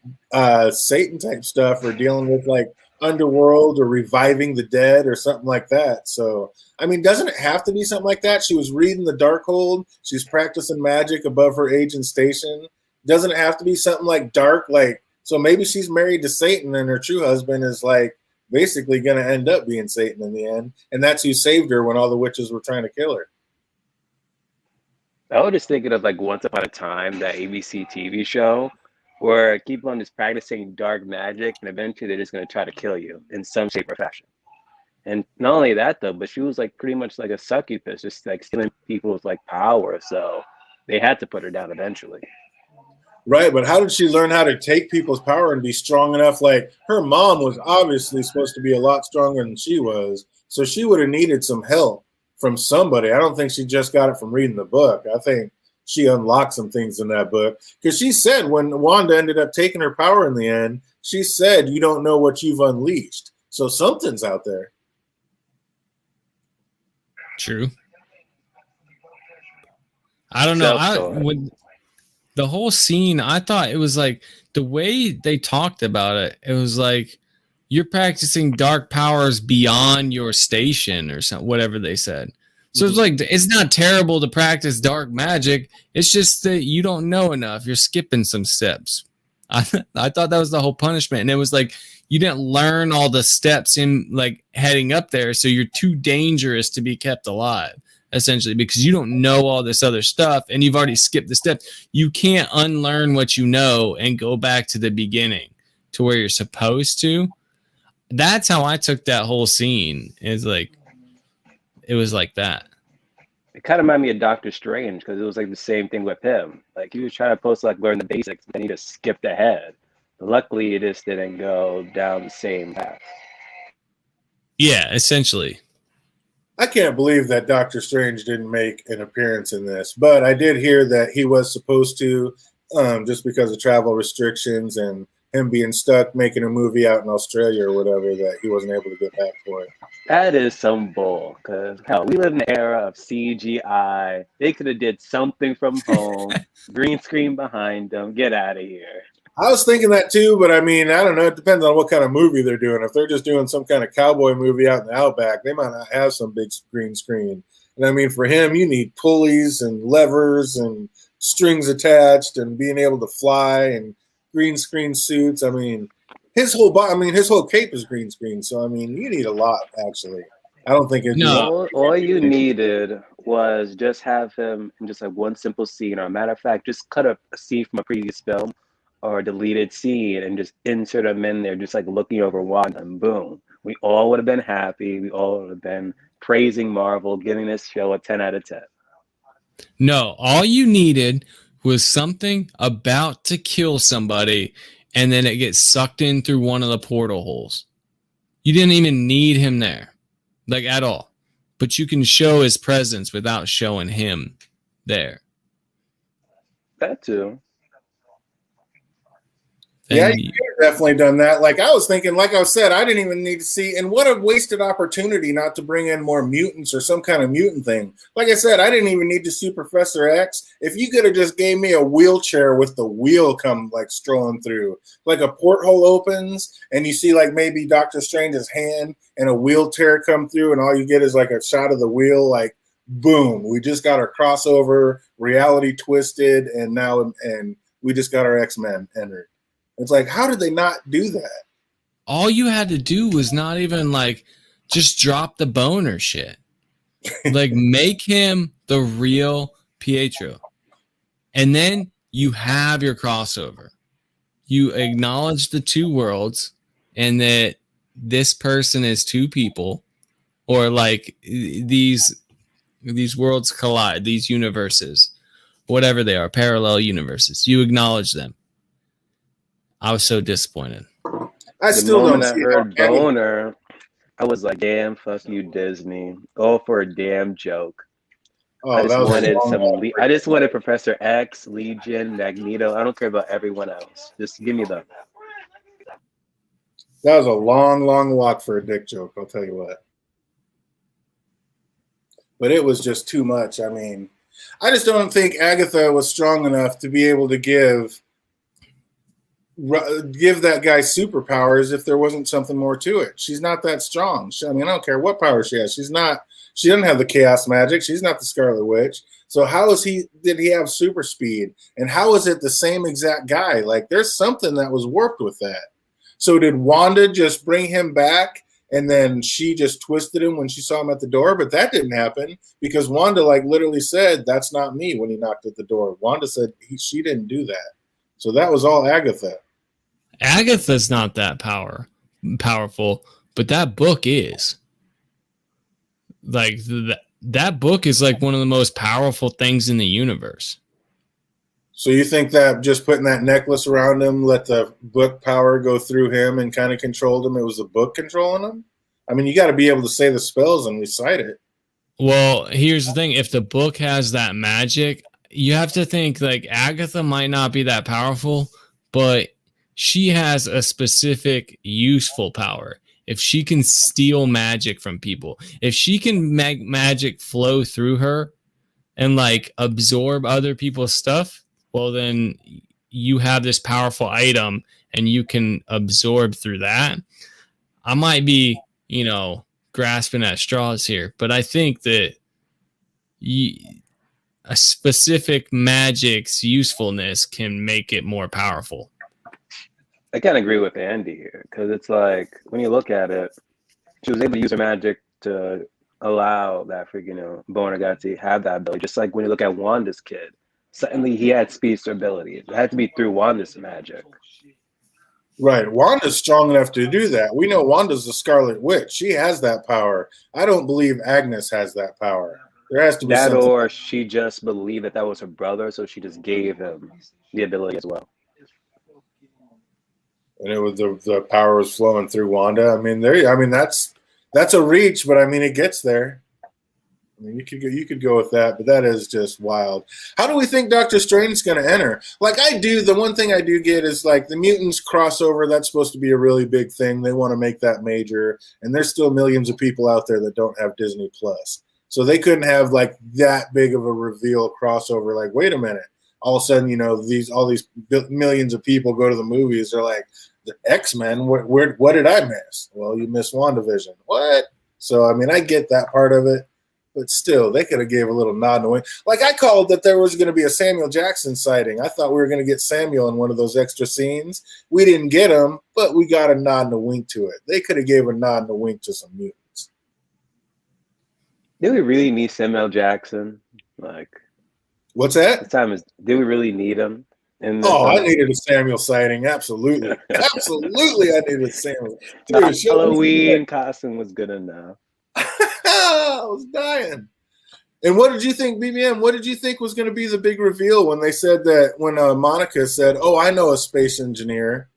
Satan type stuff, or dealing with like underworld or reviving the dead or something like that. So, I mean, doesn't it have to be something like that? She was reading the Darkhold. She's practicing magic above her age and station. Doesn't it have to be something like dark? Like, so maybe she's married to Satan and her true husband is like basically going to end up being Satan in the end. And that's who saved her when all the witches were trying to kill her. I was just thinking of like Once Upon a Time, that ABC TV show, where keep on just practicing dark magic, and eventually they're just going to try to kill you in some shape or fashion. And not only that though, but she was like pretty much like a succubus, just like stealing people's like power. So they had to put her down eventually. Right, but how did she learn how to take people's power and be strong enough? Like, her mom was obviously supposed to be a lot stronger than she was, so she would have needed some help from somebody. I don't think she just got it from reading the book. I think she unlocked some things in that book, because she said when Wanda ended up taking her power in the end, she said, "You don't know what you've unleashed." So something's out there. True. I don't know. Self-taught. When the whole scene, I thought it was like the way they talked about it. It was like you're practicing dark powers beyond your station or something, whatever they said. So it's like, it's not terrible to practice dark magic. It's just that you don't know enough. You're skipping some steps. I thought that was the whole punishment. And it was like, you didn't learn all the steps in like heading up there. So you're too dangerous to be kept alive, essentially, because you don't know all this other stuff and you've already skipped the steps. You can't unlearn what you know and go back to the beginning to where you're supposed to. That's how I took that whole scene. Is like, it was like that. It kind of reminded me of Doctor Strange, because it was like the same thing with him. Like he was trying to post like learn the basics, but then he just skipped ahead. But luckily, it just didn't go down the same path. Yeah, essentially. I can't believe that Doctor Strange didn't make an appearance in this, but I did hear that he was supposed to, just because of travel restrictions and him being stuck making a movie out in Australia or whatever, that he wasn't able to get back for it. That is some bull, because hell, we live in the era of CGI. They could have did something from home, green screen behind them. Get out of here. I was thinking that too, but I mean, I don't know. It depends on what kind of movie they're doing. If they're just doing some kind of cowboy movie out in the outback, they might not have some big green screen. And I mean, for him, you need pulleys and levers and strings attached and being able to fly and green screen suits. I mean, his whole his whole cape is green screen. So I mean, you need a lot actually. I don't think it'd No. All you needed was just have him in just like one simple scene, or a matter of fact, just cut a scene from a previous film or a deleted scene and just insert him in there, just like looking over Wanda, and boom, we all would have been happy. We all would have been praising Marvel, giving this show a 10 out of 10. No, all you needed was something about to kill somebody, and then it gets sucked in through one of the portal holes. You didn't even need him there, like at all. But you can show his presence without showing him there. That too. Yeah, And you could have definitely done that. Like I was thinking, like I said, I didn't even need to see, and what a wasted opportunity not to bring in more mutants or some kind of mutant thing. Like I said, I didn't even need to see Professor X. If you could have just gave me a wheelchair with the wheel come like strolling through, like a porthole opens and you see like maybe Doctor Strange's hand and a wheelchair come through, and all you get is like a shot of the wheel, like boom, we just got our crossover, reality twisted, and now we just got our X-Men entered. It's like, how did they not do that? all you had to do was not even like just drop the boner shit. Like make him the real Pietro. And then you have your crossover. You acknowledge the two worlds and that this person is two people, or like these worlds collide, these universes, whatever they are, parallel universes. You acknowledge them. I was so disappointed. I The still don't moment I see heard how any- boner, I was like, damn, fuck you, Disney. Go for a damn joke. I Oh, just that was a wanted long some. I just wanted Professor X, Legion, Magneto. I don't care about everyone else. Just give me them. That was a long walk for a dick joke, I'll tell you what. But it was just too much. I mean, I just don't think Agatha was strong enough to be able to give that guy superpowers if there wasn't something more to it. She's not that strong. I mean, I don't care what power she has. She doesn't have the chaos magic. She's not the Scarlet Witch. So how did he have super speed? And how is it the same exact guy? Like, there's something that was warped with that. So did Wanda just bring him back and then she just twisted him when she saw him at the door? But that didn't happen because Wanda like literally said, "That's not me," when he knocked at the door. Wanda said she didn't do that. So that was all Agatha. Agatha's not that powerful, but that book is. Like that book is like one of the most powerful things in the universe. So you think that just putting that necklace around him let the book power go through him and kind of controlled him? It was the book controlling him? I mean, you got to be able to say the spells and recite it. Well, here's the thing. If the book has that magic, you have to think like Agatha might not be that powerful, but she has a specific useful power. If she can steal magic from people, if she can make magic flow through her and like absorb other people's stuff, well, then you have this powerful item and you can absorb through that. I might be, grasping at straws here, but I think that a specific magic's usefulness can make it more powerful. I can't agree with Andy here because it's like when you look at it, she was able to use her magic to allow that freaking Bonagati to have that ability. Just like when you look at Wanda's kid, suddenly he had speedster ability. It had to be through Wanda's magic. Right. Wanda's strong enough to do that. We know Wanda's the Scarlet Witch. She has that power. I don't believe Agnes has that power. There has to be that, something. Or she just believed that was her brother, so she just gave him the ability as well. And it was the power was flowing through Wanda. I mean, that's a reach, but I mean, it gets there. I mean, you could go with that, but that is just wild. How do we think Doctor Strange is going to enter? Like I do, the one thing I do get is like the mutants crossover. That's supposed to be a really big thing. They want to make that major, and there's still millions of people out there that don't have Disney Plus, so they couldn't have like that big of a reveal crossover. Like, wait a minute, all of a sudden, all these millions of people go to the movies. They're like, the X-Men. What did I miss? Well, you missed WandaVision. What? So I mean, I get that part of it. But still, they could have gave a little nod and wink. Like I called that there was going to be a Samuel Jackson sighting. I thought we were going to get Samuel in one of those extra scenes. We didn't get him, but we got a nod and a wink to it. They could have gave a nod and a wink to some mutants. Did we really need Samuel Jackson? Like, what's that? Did we really need him? I needed a Samuel sighting. Absolutely. Absolutely, I needed a Samuel. Dude, Halloween costume was good enough. I was dying. And what did you think, BBM? What did you think was going to be the big reveal when they said that, when Monica said, "Oh, I know a space engineer"?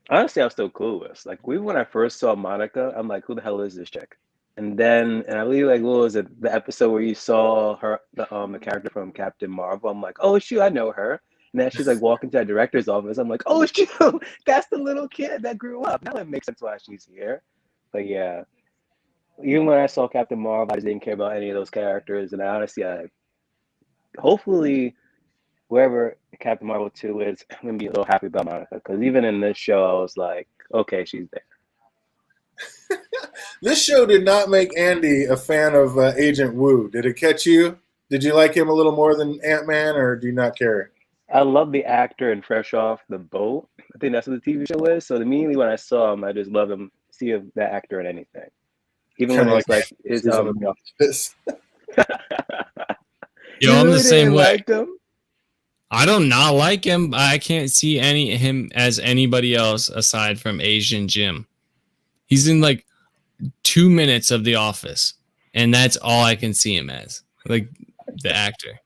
Honestly, I was still clueless. Like, when I first saw Monica, I'm like, who the hell is this chick? And then, I believe, like, what was it? The episode where you saw her, the character from Captain Marvel. I'm like, oh, shoot, I know her. And then she's like walking to the director's office. I'm like, oh, shoot, that's the little kid that grew up. Now it makes sense why she's here. But yeah, even when I saw Captain Marvel, I just didn't care about any of those characters. And honestly, hopefully, wherever Captain Marvel 2 is, I'm going to be a little happy about Monica. Because even in this show, I was like, okay, she's there. This show did not make Andy a fan of Agent Wu. Did it catch you? Did you like him a little more than Ant-Man, or do you not care? I love the actor in Fresh Off the Boat. I think that's what the TV show is. So immediately when I saw him, I just love him. See that actor in anything, even when it's like his Yo, I'm the same way. Like him? I do not like him. I can't see him as anybody else aside from Asian Jim. He's in like 2 minutes of The Office, and that's all I can see him as, like the actor.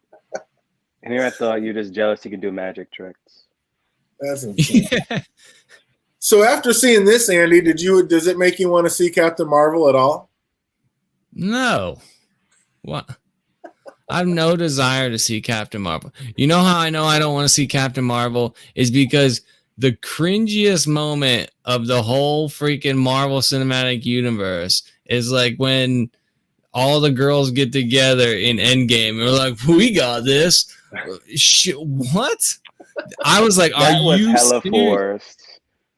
And here I thought you're just jealous he could do magic tricks. That's insane. Yeah. So after seeing this, Andy, does it make you want to see Captain Marvel at all? No. What? I have no desire to see Captain Marvel. You know how I know I don't want to see Captain Marvel is because the cringiest moment of the whole freaking Marvel Cinematic Universe is like when all the girls get together in Endgame and they're like, "We got this." What? I was like, "Are you hella forced?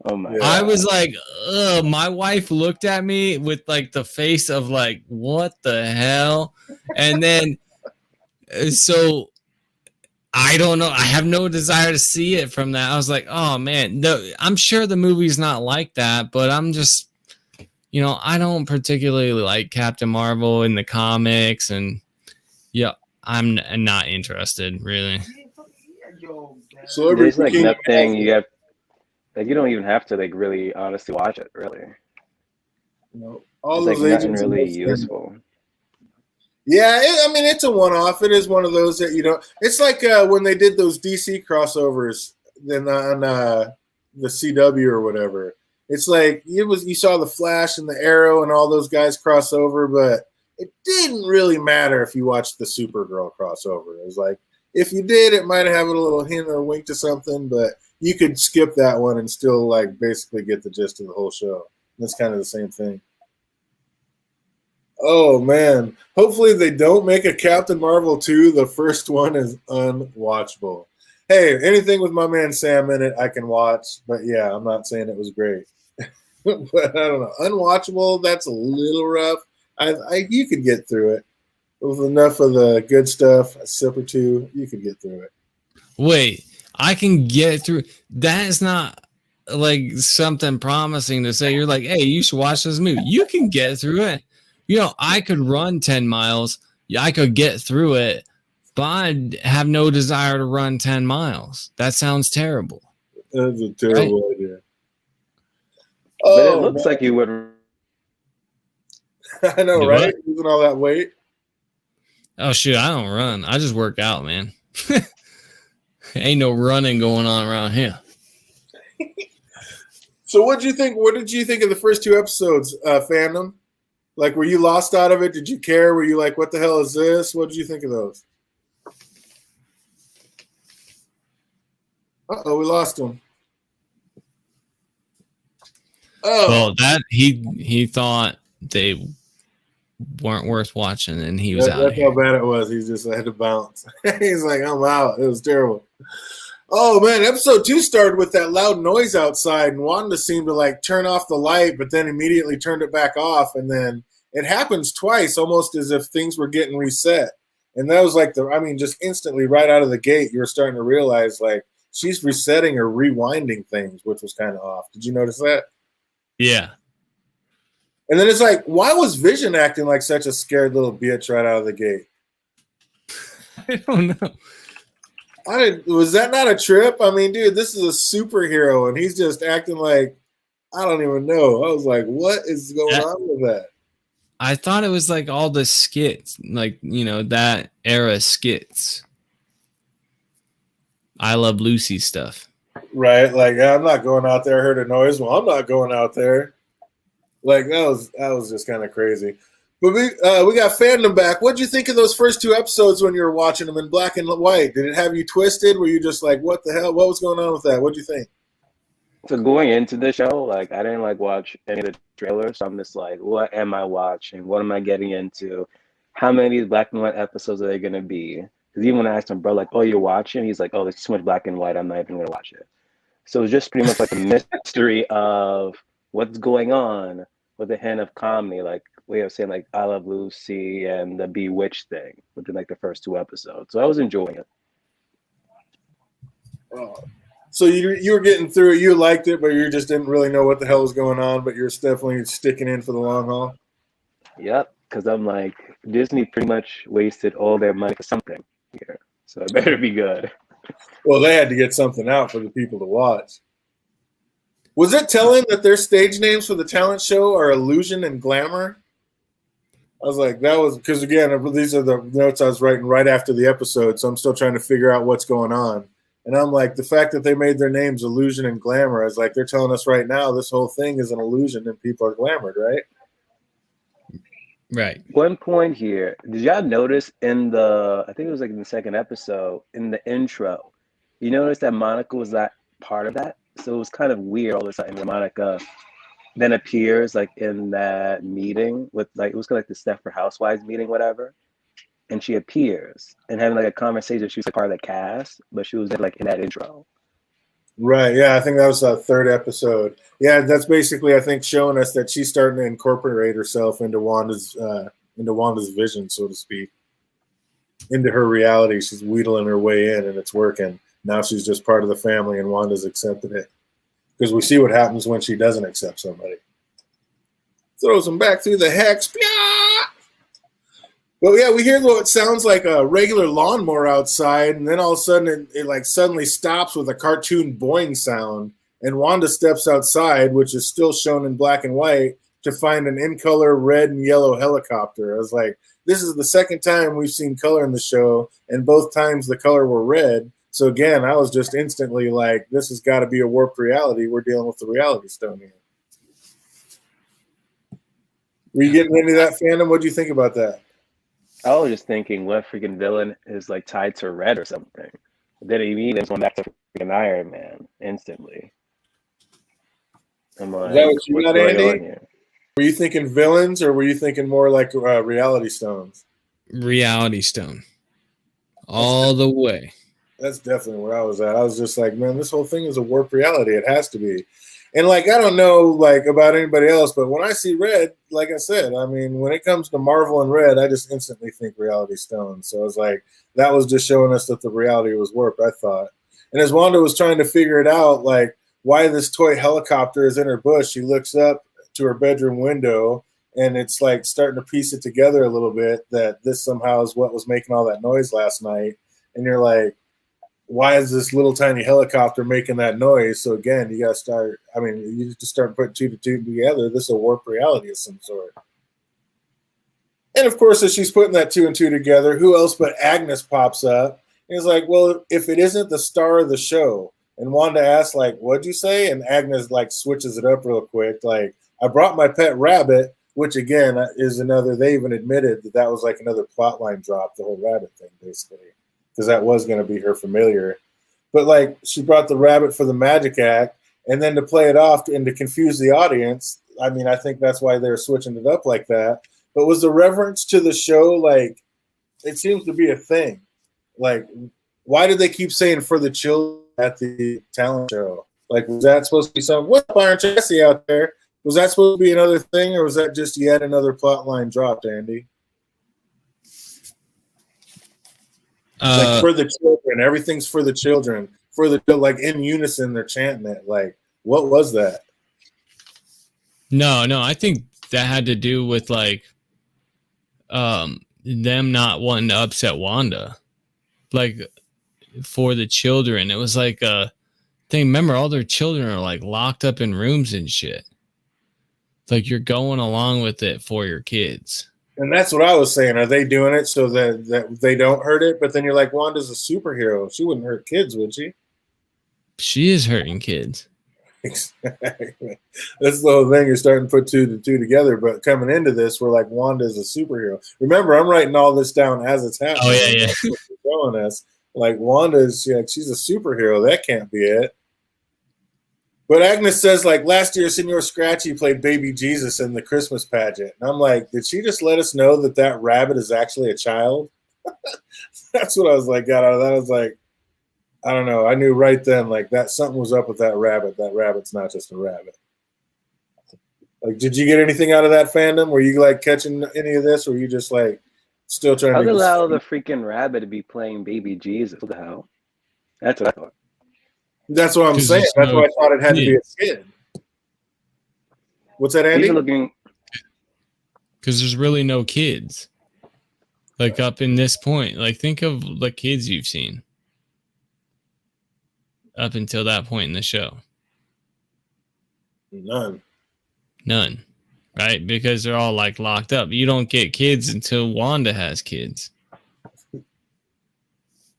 Oh my Yeah. I god. was like, ugh, my wife looked at me with like the face of like, what the hell? And then, so I don't know. I have no desire to see it from that. I was like, oh man, no, I'm sure the movie's not like that, but I'm just, I don't particularly like Captain Marvel in the comics, and yeah, I'm not interested really. Celebrity There's like Kingdom has nothing you have. Like you don't even have to like really honestly watch it. Really, all it's like those nothing agents. really useful. Yeah, I mean it's a one-off. It is one of those that you know. It's like when they did those DC crossovers, then on the CW or whatever. It's like you saw the Flash and the Arrow and all those guys cross over, but it didn't really matter if you watched the Supergirl crossover. It was like if you did, it might have a little hint or wink to something, but you could skip that one and still like basically get the gist of the whole show. It's kind of the same thing. Oh man! Hopefully they don't make a Captain Marvel 2. The first one is unwatchable. Hey, anything with my man Sam in it, I can watch. But yeah, I'm not saying it was great. But I don't know, unwatchable. That's a little rough. You could get through it with enough of the good stuff. A sip or two, you could get through it. Wait, I can get through. That is not like something promising to say. You're like, hey, you should watch this movie. You can get through it. I could run 10 miles. Yeah, I could get through it, but I have no desire to run 10 miles. That sounds terrible. That's a terrible idea. But it Oh, looks like you would. I know, Do right? what? Losing all that weight. Oh, shoot, I don't run. I just work out, man. Ain't no running going on around here. So what did you think? What did you think of the first 2 episodes, fandom? Like, were you lost out of it? Did you care? Were you like, what the hell is this? What did you think of those? Uh-oh, we lost him. Oh. Well, that he thought they weren't worth watching, and he was out of That's here. how bad it was. He just had to bounce. He's like, I'm out. It was terrible. Oh, man. Episode 2 started with that loud noise outside, and Wanda seemed to, like, turn off the light, but then immediately turned it back off, and then it happens twice, almost as if things were getting reset. And that was like just instantly right out of the gate, you were starting to realize like she's resetting or rewinding things, which was kind of off. Did you notice that? Yeah. And then it's like, why was Vision acting like such a scared little bitch right out of the gate? I don't know. Was that not a trip? I mean, dude, this is a superhero and he's just acting like, I don't even know. I was like, what is going on with that? I thought it was like all the skits, like, that era skits. I Love Lucy stuff. Right. Like, I'm not going out there, heard a noise. Well, I'm not going out there. Like, that was just kind of crazy. But we got fandom back. What'd you think of those first 2 episodes when you were watching them in black and white? Did it have you twisted? Were you just like, what the hell? What was going on with that? What'd you think? So going into the show, like I didn't like watch any of the trailers. So I'm just like, what am I watching? What am I getting into? How many of these black and white episodes are they gonna be? Because even when I asked him, bro, like, oh, you're watching? He's like, oh, there's too much black and white. I'm not even gonna watch it. So it's just pretty much like a mystery of what's going on with a hint of comedy, like way of saying like I Love Lucy and the Bewitched thing within like the first 2 episodes. So I was enjoying it. Oh. So you were getting through it. You liked it, but you just didn't really know what the hell was going on. But you're definitely sticking in for the long haul. Yep, because I'm like Disney pretty much wasted all their money for something here, so it better be good. Well, they had to get something out for the people to watch. Was it telling that their stage names for the talent show are Illusion and Glamour? I was like, that was because again, these are the notes I was writing right after the episode, so I'm still trying to figure out what's going on. And I'm like, the fact that they made their names Illusion and Glamour, I was like, they're telling us right now this whole thing is an illusion and people are glamored, right? Right. One point here, did y'all notice in the, I think it was like in the second episode, in the intro, you notice that Monica was not part of that? So it was kind of weird all of a sudden when Monica then appears like in that meeting with like, it was kind of like the Stepford Housewives meeting, whatever. And she appears and having like a conversation. She was like part of the cast, but she was like in that intro. Right. Yeah, I think that was the third episode. Yeah, that's basically I think showing us that she's starting to incorporate herself into Wanda's vision, so to speak, into her reality. She's wheedling her way in, and it's working. Now she's just part of the family, and Wanda's accepted it because we see what happens when she doesn't accept somebody. Throws them back through the hex. Well, yeah, we hear what sounds like a regular lawnmower outside, and then all of a sudden it like suddenly stops with a cartoon boing sound, and Wanda steps outside, which is still shown in black and white, to find an in-color red and yellow helicopter. I was like, this is the second time we've seen color in the show, and both times the color were red. So again, I was just instantly like, this has got to be a warped reality. We're dealing with the reality stone here. Were you getting into that fandom? What do you think about that? I was just thinking, what freaking villain is like tied to red or something? Then he immediately went back to freaking Iron Man instantly. I'm Is that like, what you what's got, going Andy? on here? Were you thinking villains, or were you thinking more like reality stones? Reality Stone. All the way. That's definitely where I was at. I was just like, man, this whole thing is a warped reality. It has to be. And like, I don't know like about anybody else, but when I see red, like I said, I mean, when it comes to Marvel and red, I just instantly think reality stone. So I was like, that was just showing us that the reality was warped, I thought. And as Wanda was trying to figure it out, like why this toy helicopter is in her bush, she looks up to her bedroom window, and it's like starting to piece it together a little bit that this somehow is what was making all that noise last night. And you're like, why is this little tiny helicopter making that noise? So again, you got to start, I mean, you just start putting two to two together. This is a warped reality of some sort. And of course, as she's putting that two and two together, who else but Agnes pops up. And it's like, well, if it isn't the star of the show. And Wanda asks, like, what'd you say? And Agnes like switches it up real quick. Like, I brought my pet rabbit, which again is another, they even admitted that that was like another plot line drop, the whole rabbit thing, basically. Because that was going to be her familiar. But like she brought the rabbit for the magic act, and then to play it off and to confuse the audience, I mean, I think that's why they're switching it up like that. But was the reverence to the show, like, it seems to be a thing. Like, why did they keep saying for the children at the talent show? Like, was that supposed to be something? What's Byron Jesse out there? Was that supposed to be another thing, or was that just yet another plot line dropped, Andy? Like for the children, everything's for the children. For the like in unison, they're chanting it. Like, what was that? No, I think that had to do with like them not wanting to upset Wanda. Like for the children. It was like thing. Remember, all their children are like locked up in rooms and shit. Like you're going along with it for your kids. And that's what I was saying. Are they doing it so that they don't hurt it? But then you're like, Wanda's a superhero. She wouldn't hurt kids, would she? She is hurting kids. Exactly. That's the whole thing. You're starting to put two to two together. But coming into this, we're like, Wanda's a superhero. Remember, I'm writing all this down as it's happening. Oh, yeah. Showing us. Like, Wanda's, she's a superhero. That can't be it. But Agnes says, like, last year, Senor Scratchy played Baby Jesus in the Christmas pageant. And I'm like, did she just let us know that that rabbit is actually a child? That's what I was like, got out of that. I was like, I don't know. I knew right then, like, that something was up with that rabbit. That rabbit's not just a rabbit. Like, did you get anything out of that fandom? Were you, like, catching any of this? Or were you just, like, still trying How to allow the freaking rabbit to be playing Baby Jesus? What the hell? That's what I thought. That's what I'm saying. That's why I thought it had to be a kid. What's that, Andy? These are looking because there's really no kids. Like up in this point, like think of the kids you've seen up until that point in the show. None. Right? Because they're all like locked up. You don't get kids until Wanda has kids.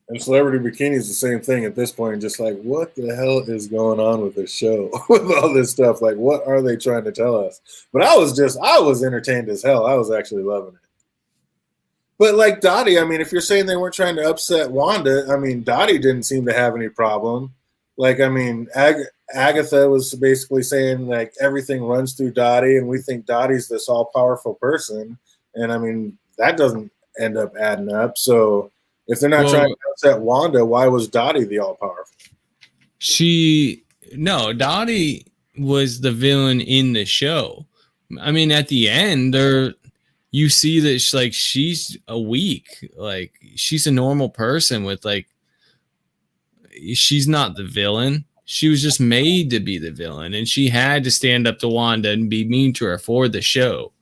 And Celebrity Bikini is the same thing at this point. Just like, what the hell is going on with this show? With all this stuff. Like, what are they trying to tell us? But I was entertained as hell. I was actually loving it. But like Dottie, I mean, if you're saying they weren't trying to upset Wanda, I mean, Dottie didn't seem to have any problem. Like, I mean, Agatha was basically saying, like, everything runs through Dottie, and we think Dottie's this all-powerful person. And, I mean, that doesn't end up adding up. So if they're not trying to upset Wanda, why was Dottie the all-powerful? No, Dottie was the villain in the show. I mean, at the end, you see that she's a weak, like she's a normal person with like, she's not the villain. She was just made to be the villain, and she had to stand up to Wanda and be mean to her for the show,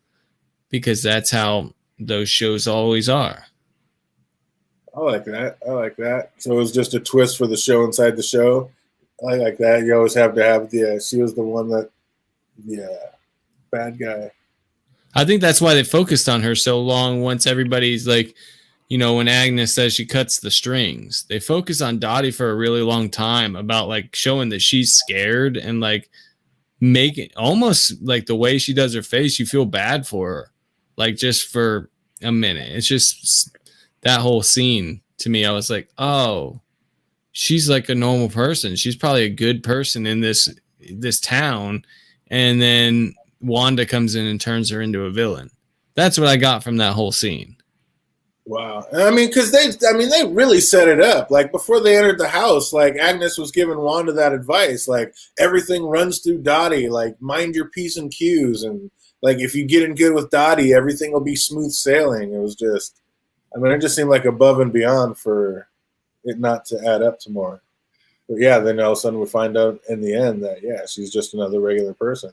because that's how those shows always are. I like that. I like that. So it was just a twist for the show inside the show. I like that. You always have to have she was the one that, bad guy. I think that's why they focused on her so long. Once everybody's like, when Agnes says she cuts the strings, they focus on Dottie for a really long time about like showing that she's scared, and like making almost like the way she does her face, you feel bad for her, like just for a minute. It's just that whole scene to me. I was like, oh, she's like a normal person. She's probably a good person in this town. And then Wanda comes in and turns her into a villain. That's what I got from that whole scene. Wow. I mean, because they really set it up. Like before they entered the house, like Agnes was giving Wanda that advice, like everything runs through Dottie, like mind your P's and Q's, and like if you get in good with Dottie, everything will be smooth sailing. It was just, it just seemed like above and beyond for it not to add up to more. But yeah, then all of a sudden we find out in the end that she's just another regular person.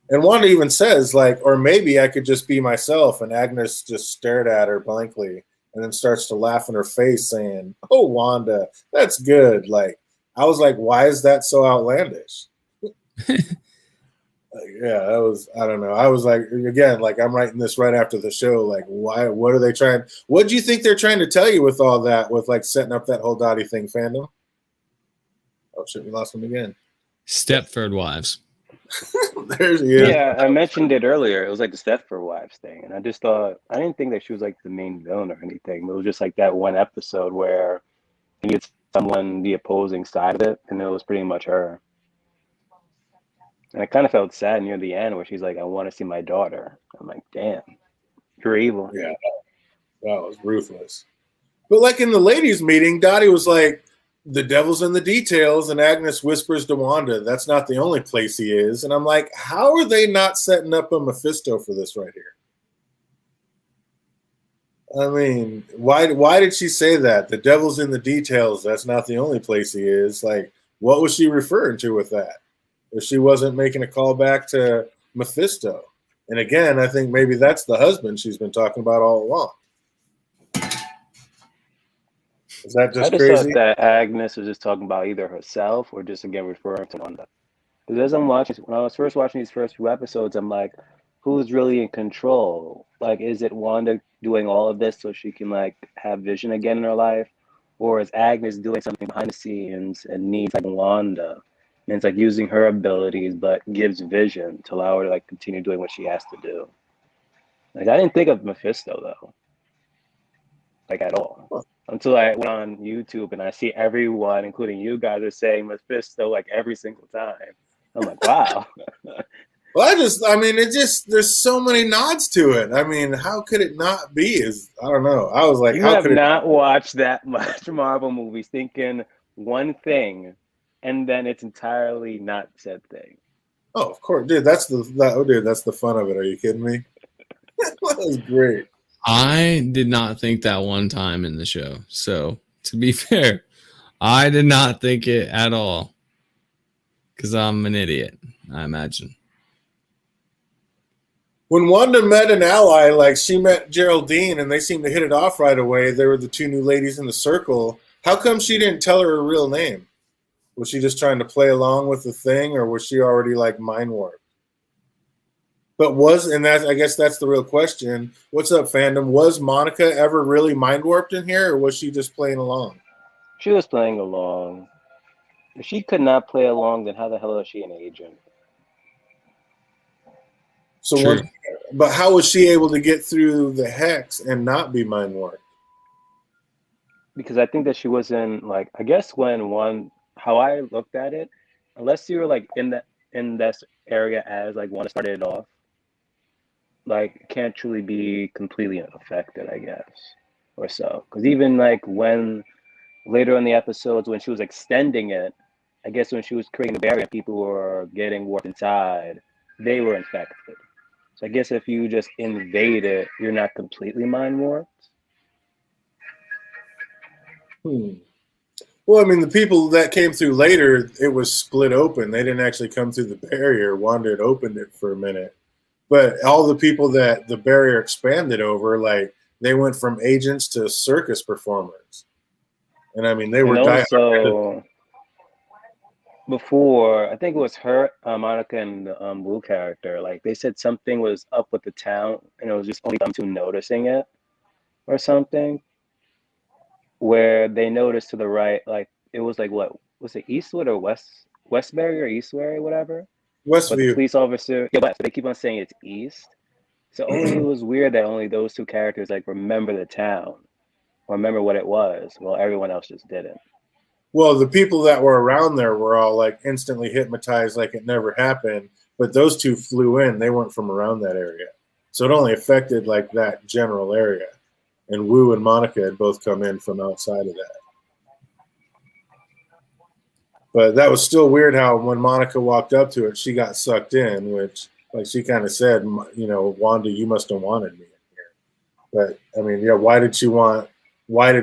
And Wanda even says, like, or maybe I could just be myself. And Agnes just stared at her blankly and then starts to laugh in her face saying, oh, Wanda, that's good. Like, I was like, why is that so outlandish? That was, I don't know. I was like, again, like I'm writing this right after the show. Like, why, what are they trying? What do you think they're trying to tell you with all that, with like setting up that whole Dottie thing, fandom? Oh, shit, we lost him again. Stepford Wives. Yeah, I mentioned it earlier. It was like the Stepford Wives thing, and I just thought, I didn't think that she was like the main villain or anything. But it was just like that one episode where you get someone the opposing side of it, and it was pretty much her. And I kind of felt sad near the end where she's like, "I want to see my daughter." I'm like, "Damn, you're evil." Yeah, that was ruthless. But like in the ladies' meeting, Dottie was like, the devil's in the details, and Agnes whispers to Wanda, that's not the only place he is. And I'm like, how are they not setting up a Mephisto for this right here? I mean, why did she say that? The devil's in the details, that's not the only place he is. Like, what was she referring to with that? If she wasn't making a call back to Mephisto. And again, I think maybe that's the husband she's been talking about all along. Is that just I just crazy? thought that Agnes was just talking about either herself or just again referring to Wanda. Because as I'm watching, when I was first watching these first few episodes, I'm like, who's really in control? Like, is it Wanda doing all of this so she can like have Vision again in her life, or is Agnes doing something behind the scenes and needs like Wanda, and it's like using her abilities but gives Vision to allow her to like continue doing what she has to do? Like, I didn't think of Mephisto though, like at all. Until I went on YouTube and I see everyone, including you guys, are saying Mephisto like every single time. I'm like, wow. Well, there's so many nods to it. I mean, how could it not be? I don't know. I was like, You how have could it not watched that much Marvel movies thinking one thing and then it's entirely not said thing. Oh, of course, dude. That's the fun of it. Are you kidding me? That was great. I did not think that one time in the show. So to be fair, I did not think it at all. Because I'm an idiot, I imagine. When Wanda met an ally, like she met Geraldine, and they seemed to hit it off right away. They were the two new ladies in the circle. How come she didn't tell her real name? Was she just trying to play along with the thing, or was she already like mind warped? I guess that's the real question. What's up, fandom? Was Monica ever really mind warped in here, or was she just playing along? She was playing along. If she could not play along, then how the hell is she an agent? So but how was she able to get through the hex and not be mind warped? Because I think that she wasn't like, I guess how I looked at it, unless you were like in this area as like one started it off, like can't truly be completely unaffected, I guess, or so. Because even like when later in the episodes when she was extending it, I guess when she was creating the barrier, people were getting warped inside. They were infected. So I guess if you just invade it, you're not completely mind warped. Well, I mean, the people that came through later, it was split open. They didn't actually come through the barrier. Wanda had opened it for a minute. But all the people that the barrier expanded over, like, they went from agents to circus performers. And I mean, they And were diehard. also, before, I think it was her, Monica, and the Blue character. Like they said, something was up with the town, and it was just only them two noticing it, or something. Where they noticed to the right, like it was like what was it, Eastwood or Westbury or Eastbury, whatever. But the Westview. police officer, yeah, West. They keep on saying it's East. So only it was weird that only those two characters like remember the town, or remember what it was, while everyone else just didn't. Well, the people that were around there were all like instantly hypnotized like it never happened. But those two flew in. They weren't from around that area. So it only affected like that general area. And Wu and Monica had both come in from outside of that. But that was still weird how when Monica walked up to it, she got sucked in, which, like she kind of said, you know, Wanda, you must have wanted me in here. But I mean, yeah, why did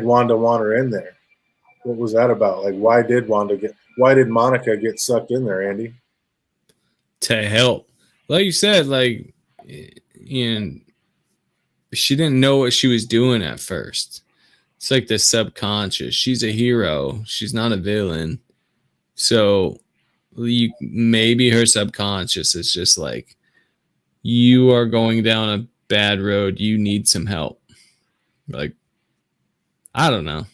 Wanda want her in there? What was that about? Like, why did Monica get sucked in there, Andy? To help. Like you said, like, you know, she didn't know what she was doing at first. It's like the subconscious. She's a hero. She's not a villain. So maybe her subconscious is just like, you are going down a bad road. You need some help. Like, I don't know.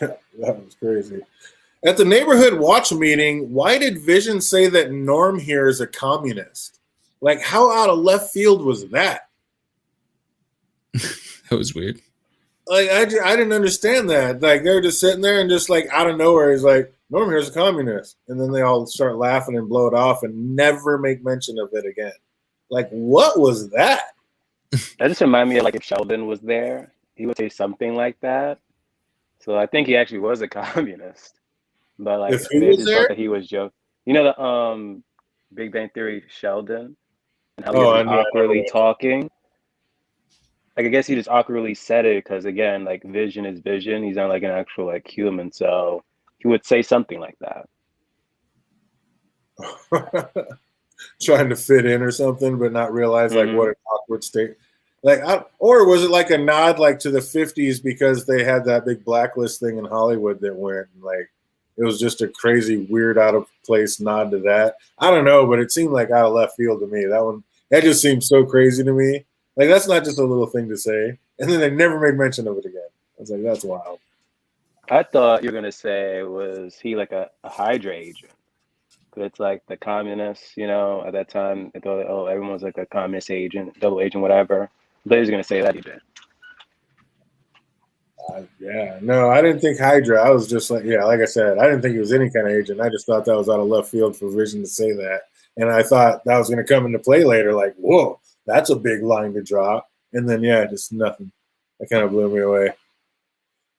That was crazy. At the neighborhood watch meeting, why did Vision say that Norm here is a communist? Like, how out of left field was that? That was weird. Like, I didn't understand that. Like, they were just sitting there and just like out of nowhere, he's like, Norm here's a communist. And then they all start laughing and blow it off and never make mention of it again. Like, what was that? That just reminded me of like if Sheldon was there, he would say something like that. So I think he actually was a communist, but like If he they was just thought there? that he was joking. You know the Big Bang Theory Sheldon, and how he Oh, was I just never awkwardly watched. talking. Like I guess he just awkwardly said it because again, like Vision is Vision. He's not like an actual like human, so he would say something like that. Trying to fit in or something, but not realize like what Hmm. an awkward state. Like, or was it like a nod like to the '50s because they had that big blacklist thing in Hollywood that went like it was just a crazy, weird, out of place nod to that. I don't know, but it seemed like out of left field to me. That just seems so crazy to me. Like that's not just a little thing to say, and then they never made mention of it again. I was like, that's wild. I thought you were gonna say was he like a Hydra agent? 'Cause it's like the communists, you know, at that time they thought, oh, everyone's like a communist agent, double agent, whatever. But he was gonna say that either. Yeah, no, I didn't think Hydra. I was just like, yeah, like I said, I didn't think he was any kind of agent. I just thought that was out of left field for Vision to say that, and I thought that was going to come into play later. Like, whoa, that's a big line to drop. And then, yeah, just nothing. That kind of blew me away.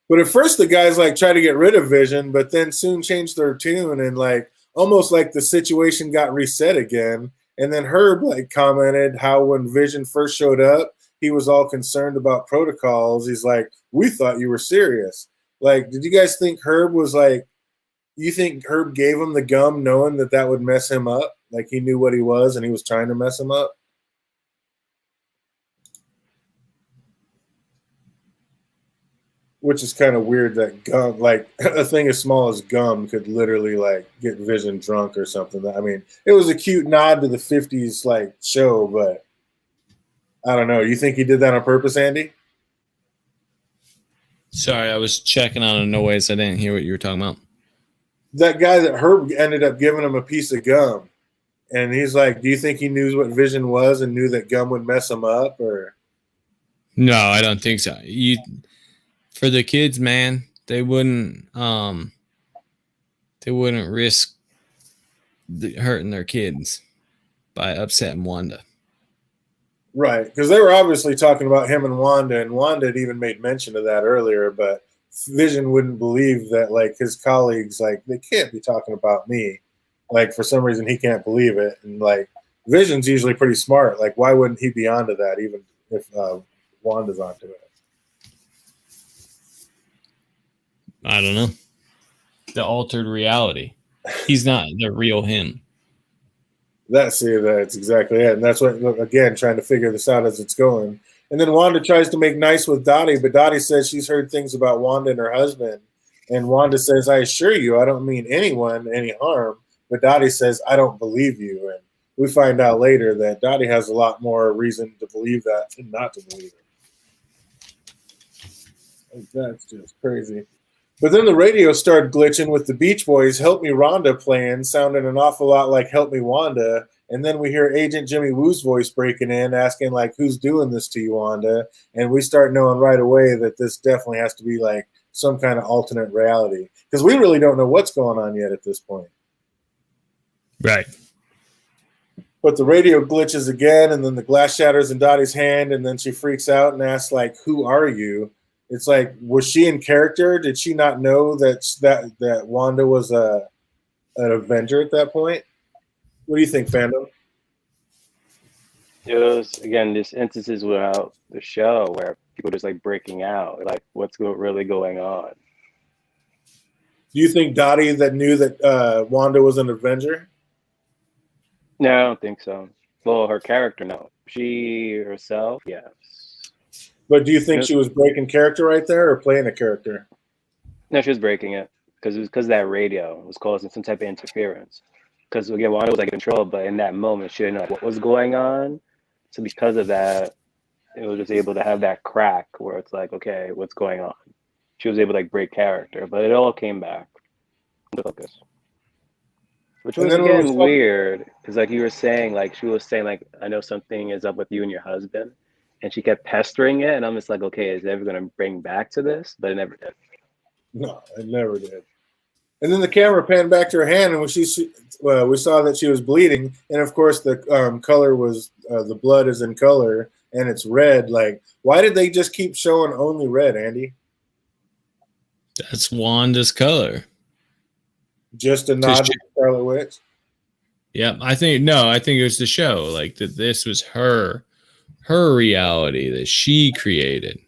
But at first, the guys like try to get rid of Vision, but then soon changed their tune and like almost like the situation got reset again. And then Herb like commented how when Vision first showed up, he was all concerned about protocols. He's like, "We thought you were serious." Like, did you guys think Herb was like? You think Herb gave him the gum, knowing that that would mess him up? Like he knew what he was and he was trying to mess him up. Which is kind of weird that gum, like a thing as small as gum, could literally like get Vision drunk or something. I mean, it was a cute nod to the '50s like show, but I don't know. You think he did that on purpose, Andy? Sorry, I was checking on a noise. I didn't hear what you were talking about. That guy that Herb ended up giving him a piece of gum, and he's like, "Do you think he knew what Vision was and knew that gum would mess him up?" Or No, I don't think so. For the kids, man, they wouldn't risk hurting their kids by upsetting Wanda. Right, because they were obviously talking about him and Wanda had even made mention of that earlier, but Vision wouldn't believe that, like, his colleagues, like, they can't be talking about me. Like, for some reason, he can't believe it. And, like, Vision's usually pretty smart. Like, why wouldn't he be onto that, even if Wanda's onto it? I don't know. The altered reality. He's not the real him. That's exactly it. And that's what, again, trying to figure this out as it's going. And then Wanda tries to make nice with Dottie, but Dottie says she's heard things about Wanda and her husband. And Wanda says, I assure you, I don't mean anyone any harm. But Dottie says, I don't believe you. And we find out later that Dottie has a lot more reason to believe that than not to believe it. Like, that's just crazy. But then the radio started glitching with the Beach Boys' Help Me Rhonda playing, sounding an awful lot like Help Me Wanda. And then we hear Agent Jimmy Woo's voice breaking in, asking, like, who's doing this to you, Wanda? And we start knowing right away that this definitely has to be, like, some kind of alternate reality. Because we really don't know what's going on yet at this point. Right. But the radio glitches again, and then the glass shatters in Dottie's hand, and then she freaks out and asks, like, who are you? It's like, was she in character? Did she not know that Wanda was an Avenger at that point? What do you think, fandom? It was, again, this instances without the show where people just like breaking out, like what's really going on. Do you think Dottie that knew that Wanda was an Avenger? No, I don't think so. Well, her character, no. She herself, yes. But do you think she was breaking character right there or playing a character? No, she was breaking it because that radio was causing some type of interference. Because again, Wanda was like in control, but in that moment, she didn't know what was going on. So because of that, it was just able to have that crack where it's like, okay, what's going on? She was able to like break character, but it all came back to focus. Which was again weird because like you were saying, like she was saying, like, I know something is up with you and your husband. And she kept pestering it, and I'm just like, okay, is it ever going to bring back to this? But it never did. No, it never did. And then the camera panned back to her hand, and we saw that she was bleeding. And, of course, the color was the blood is in color, and it's red. Like, why did they just keep showing only red, Andy? That's Wanda's color. Just a nod to Scarlet Witch? Yeah, I think it was the show. Like, that this was her reality that she created.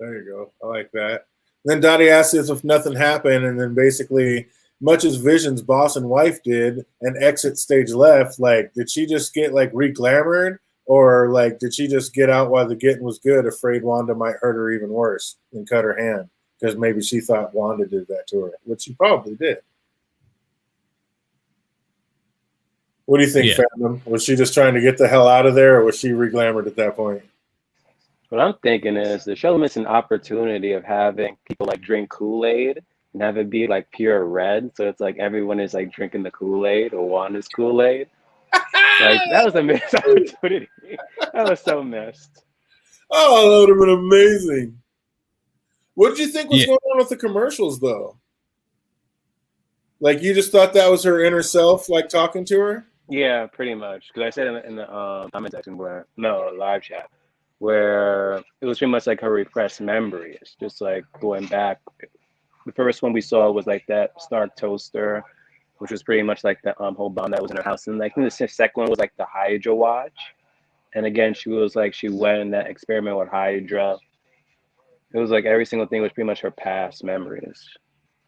There you go. I like that. Then Dottie asks us if nothing happened, and then basically, much as Vision's boss and wife did, and exit stage left, like, did she just get, like, re-glamored? Or, like, did she just get out while the getting was good, afraid Wanda might hurt her even worse and cut her hand? Because maybe she thought Wanda did that to her, which she probably did. What do you think, fandom? Was she just trying to get the hell out of there, or was she re-glamored at that point? What I'm thinking is the show missed an opportunity of having people like drink Kool-Aid and have it be like pure red. So it's like everyone is like drinking the Kool-Aid or Wanda's Kool-Aid. Like that was a missed opportunity. That was so missed. Oh, that would have been amazing. What did you think was going on with the commercials, though? Like, you just thought that was her inner self, like, talking to her? Yeah, pretty much. Because I said in the comment section live chat, where it was pretty much like her repressed memories, just like going back. The first one we saw was like that Stark toaster, which was pretty much like the whole bomb that was in her house. And like the second one was like the Hydra watch. And again, she went in that experiment with Hydra. It was like every single thing was pretty much her past memories.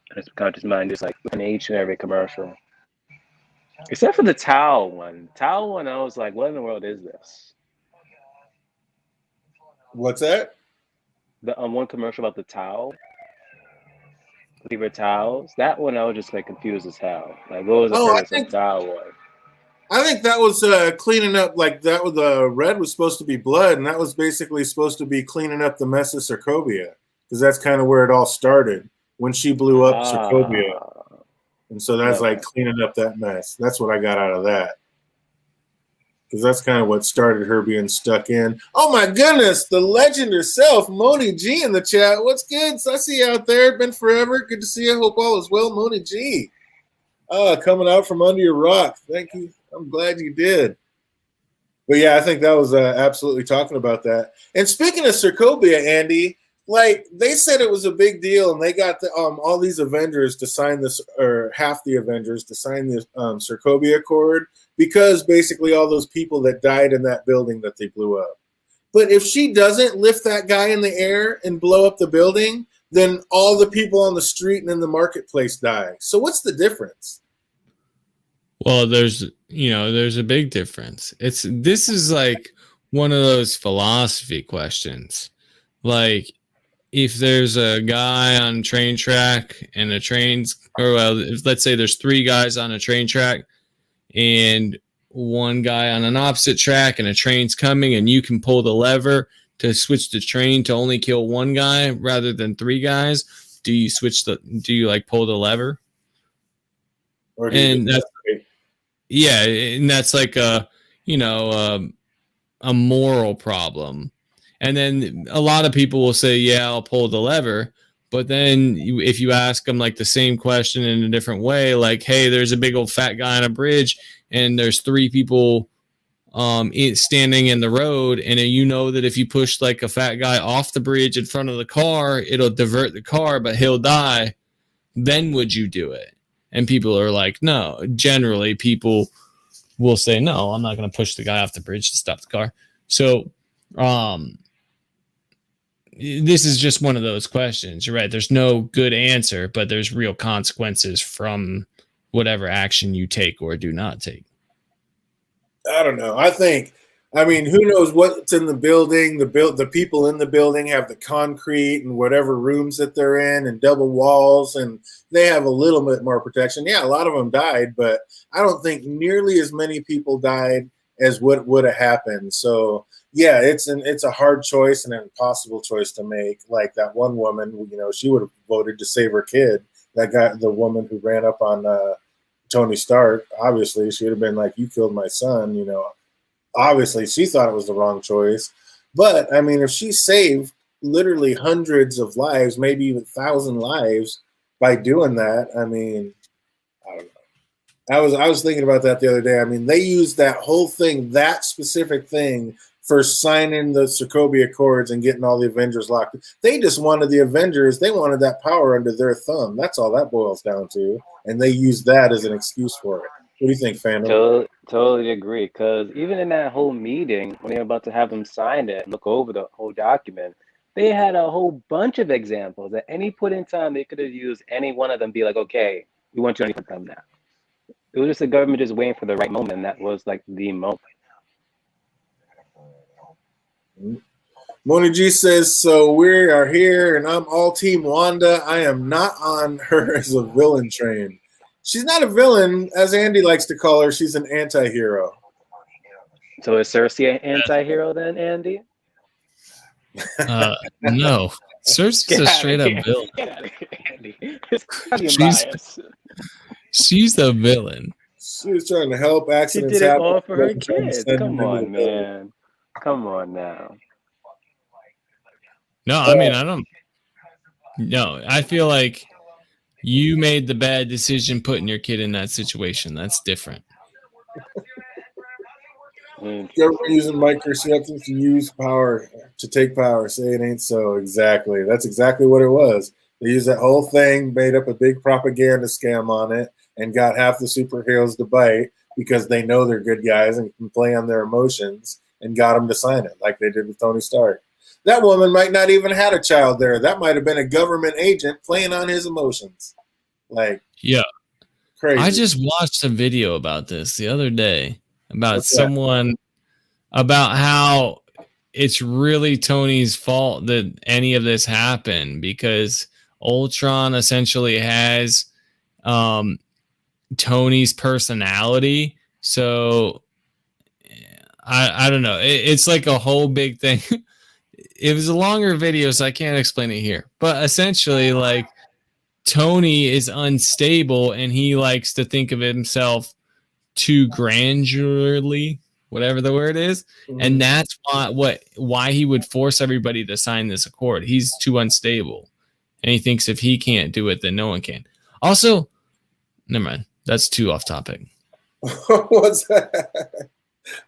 And her subconscious mind just like in each and every commercial. Except for the towel one. Towel one, I was like, what in the world is this? What's that? The one commercial about the towel. Favorite towels. That one I was just like confused as hell. Like, what was the purpose of towel one? I think that was cleaning up. Like that was the red was supposed to be blood, and that was basically supposed to be cleaning up the mess of Sokovia, because that's kind of where it all started when she blew up Sokovia. And so that's like cleaning up that mess. That's what I got out of that. Because that's kind of what started her being stuck in. Oh my goodness, the legend herself, Moni G in the chat. What's good? So I see you out there. Been forever. Good to see you. Hope all is well, Moni G. Coming out from under your rock. Thank you. I'm glad you did. But yeah, I think that was absolutely talking about that. And speaking of Sokovia, Andy, like they said it was a big deal, and they got all these Avengers to sign this, or half the Avengers to sign this Sokovia Accord, because basically all those people that died in that building that they blew up. But if she doesn't lift that guy in the air and blow up the building, then all the people on the street and in the marketplace die. So what's the difference? Well, there's a big difference. This is like one of those philosophy questions. Like if there's a guy on a train track and let's say there's three guys on a train track and one guy on an opposite track and a train's coming and you can pull the lever to switch the train to only kill one guy rather than three guys, do you pull the lever? Or and that's like a moral problem. And then a lot of people will say, yeah, I'll pull the lever. But then if you ask them like the same question in a different way, like, hey, there's a big old fat guy on a bridge and there's three people standing in the road. And you know that if you push like a fat guy off the bridge in front of the car, it'll divert the car, but he'll die. Then would you do it? And people are like, no. Generally, people will say, no, I'm not going to push the guy off the bridge to stop the car. So this is just one of those questions. You're right. There's no good answer, but there's real consequences from whatever action you take or do not take. I don't know. I mean, who knows what's in the building? The people in the building have the concrete and whatever rooms that they're in and double walls, and they have a little bit more protection. Yeah, a lot of them died, but I don't think nearly as many people died as what would have happened. So yeah, it's a hard choice and an impossible choice to make. Like that one woman, she would have voted to save her kid. The woman who ran up on Tony Stark, obviously she would have been like, you killed my son, Obviously she thought it was the wrong choice. But I mean, if she saved literally hundreds of lives, maybe even 1,000 lives by doing that, I mean, I don't know. I was thinking about that the other day. I mean, they used that whole thing, that specific thing, for signing the Sokovia Accords and getting all the Avengers locked. They just wanted the Avengers. They wanted that power under their thumb. That's all that boils down to. And they used that as an excuse for it. What do you think, Phantom? Totally agree. Because even in that whole meeting, when they were about to have them sign it, look over the whole document, they had a whole bunch of examples. At any point in time, they could have used any one of them, be like, okay, we want you to come now. It was just the government just waiting for the right moment. And that was like the moment. Moni G says, so we are here and I'm all team Wanda. I am not on her as a villain train. She's not a villain, as Andy likes to call her. She's an anti-hero. So is Cersei an anti-hero then, Andy? No. Cersei's a straight up villain. Get out of here, Andy. She's the villain. She was trying to help She accidents did it happen. all for her kids. Come on, man. Come on now. No, I mean, I feel like you made the bad decision putting your kid in that situation. That's different. You're using microceptions to use power, to take power. Say it ain't so. Exactly. That's exactly what it was. They used that whole thing, made up a big propaganda scam on it, and got half the superheroes to bite because they know they're good guys and can play on their emotions, and got them to sign it like they did with Tony Stark. That woman might not even had a child there. That might have been a government agent playing on his emotions. Like, yeah, crazy. I just watched a video about this the other day about about how it's really Tony's fault that any of this happened, because Ultron essentially has Tony's personality. So I don't know. It's like a whole big thing. It was a longer video, so I can't explain it here. But essentially, like, Tony is unstable and he likes to think of himself too granularly, whatever the word is. Mm-hmm. And that's why he would force everybody to sign this accord. He's too unstable. And he thinks if he can't do it, then no one can. Also, never mind. That's too off topic. What's that?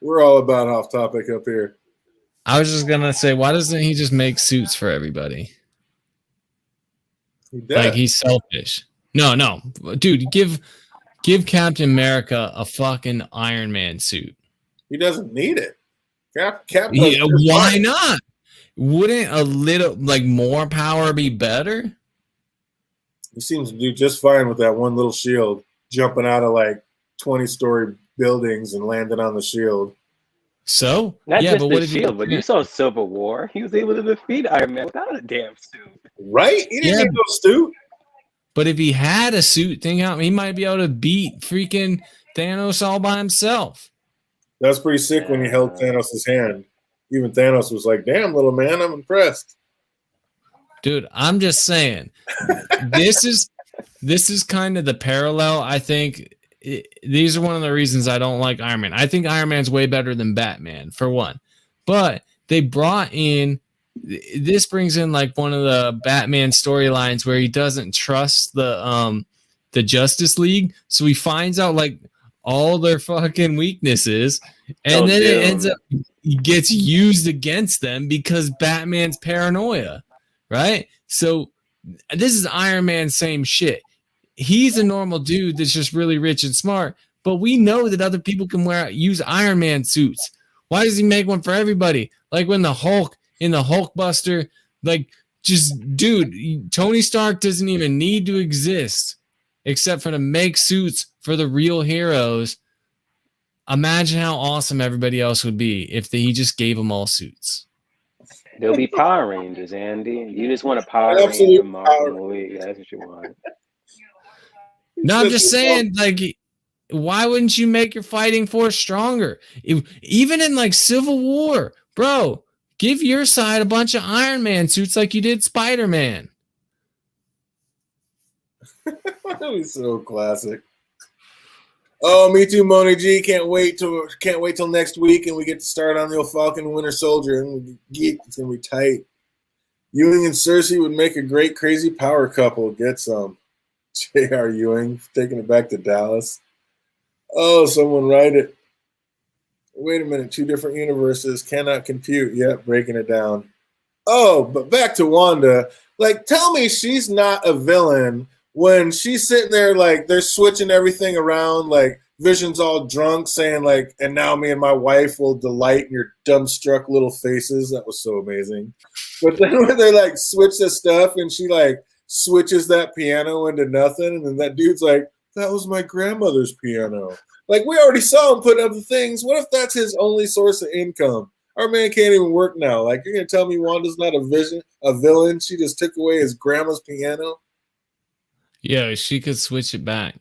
We're all about off topic up here. I was just gonna say, why doesn't he just make suits for everybody? Like he's selfish. No, dude, give Captain America a fucking Iron Man suit. He doesn't need it. Cap why not? Wouldn't a little like more power be better? He seems to do just fine with that one little shield, jumping out of like 20-story buildings and landing on the shield. So not yeah, just but the what if shield, but you saw Civil War. He was able to defeat Iron Man without a damn suit. Right? He didn't need no suit. But if he had a suit, think out, he might be able to beat freaking Thanos all by himself. That was pretty sick when he held Thanos' hand. Even Thanos was like, "Damn, little man, I'm impressed." Dude, I'm just saying, this is kind of the parallel. I think these are one of the reasons I don't like Iron Man. I think Iron Man's way better than Batman, for one. But they brought in, this brings in like one of the Batman storylines where he doesn't trust the Justice League, so he finds out like all their fucking weaknesses, and then it ends up gets used against them because Batman's paranoia, right? So this is Iron Man's same shit. He's a normal dude that's just really rich and smart, but we know that other people can use Iron Man suits. Why does he make one for everybody? Like when the Hulk in the Hulkbuster, like just dude, Tony Stark doesn't even need to exist except for to make suits for the real heroes. Imagine how awesome everybody else would be if he just gave them all suits. There'll be Power Rangers, Andy. You just want a Power Ranger Marvel movie. That's what you want. No, I'm just saying, like, why wouldn't you make your fighting force stronger? Even in like Civil War, bro, give your side a bunch of Iron Man suits like you did Spider-Man. That was so classic. Oh, me too, Moni G. Can't wait till next week, and we get to start on the old Falcon Winter Soldier, and it's gonna be tight. Ewing and Cersei would make a great crazy power couple. Get some. J.R. Ewing taking it back to Dallas. Oh, someone write it. Wait a minute, 2 different universes cannot compute. Yep, breaking it down. Oh, but back to Wanda. Like, tell me she's not a villain when she's sitting there, like, they're switching everything around, like, Vision's all drunk saying, like, and now me and my wife will delight in your dumbstruck little faces. That was so amazing. But then when they, like, switch the stuff and she, like, switches that piano into nothing, and then that dude's like, that was my grandmother's piano. Like, we already saw him put up the things. What if that's his only source of income? Our man can't even work now. Like, you're going to tell me Wanda's not a villain? She just took away his grandma's piano? Yeah, she could switch it back.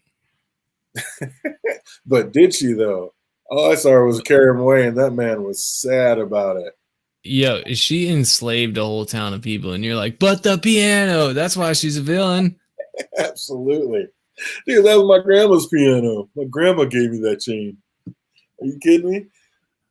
But did she, though? All I saw her was carry him away, and that man was sad about it. Yo, she enslaved a whole town of people, and you're like, but the piano, that's why she's a villain. Absolutely. Dude, that was my grandma's piano. My grandma gave me that chain. Are you kidding me?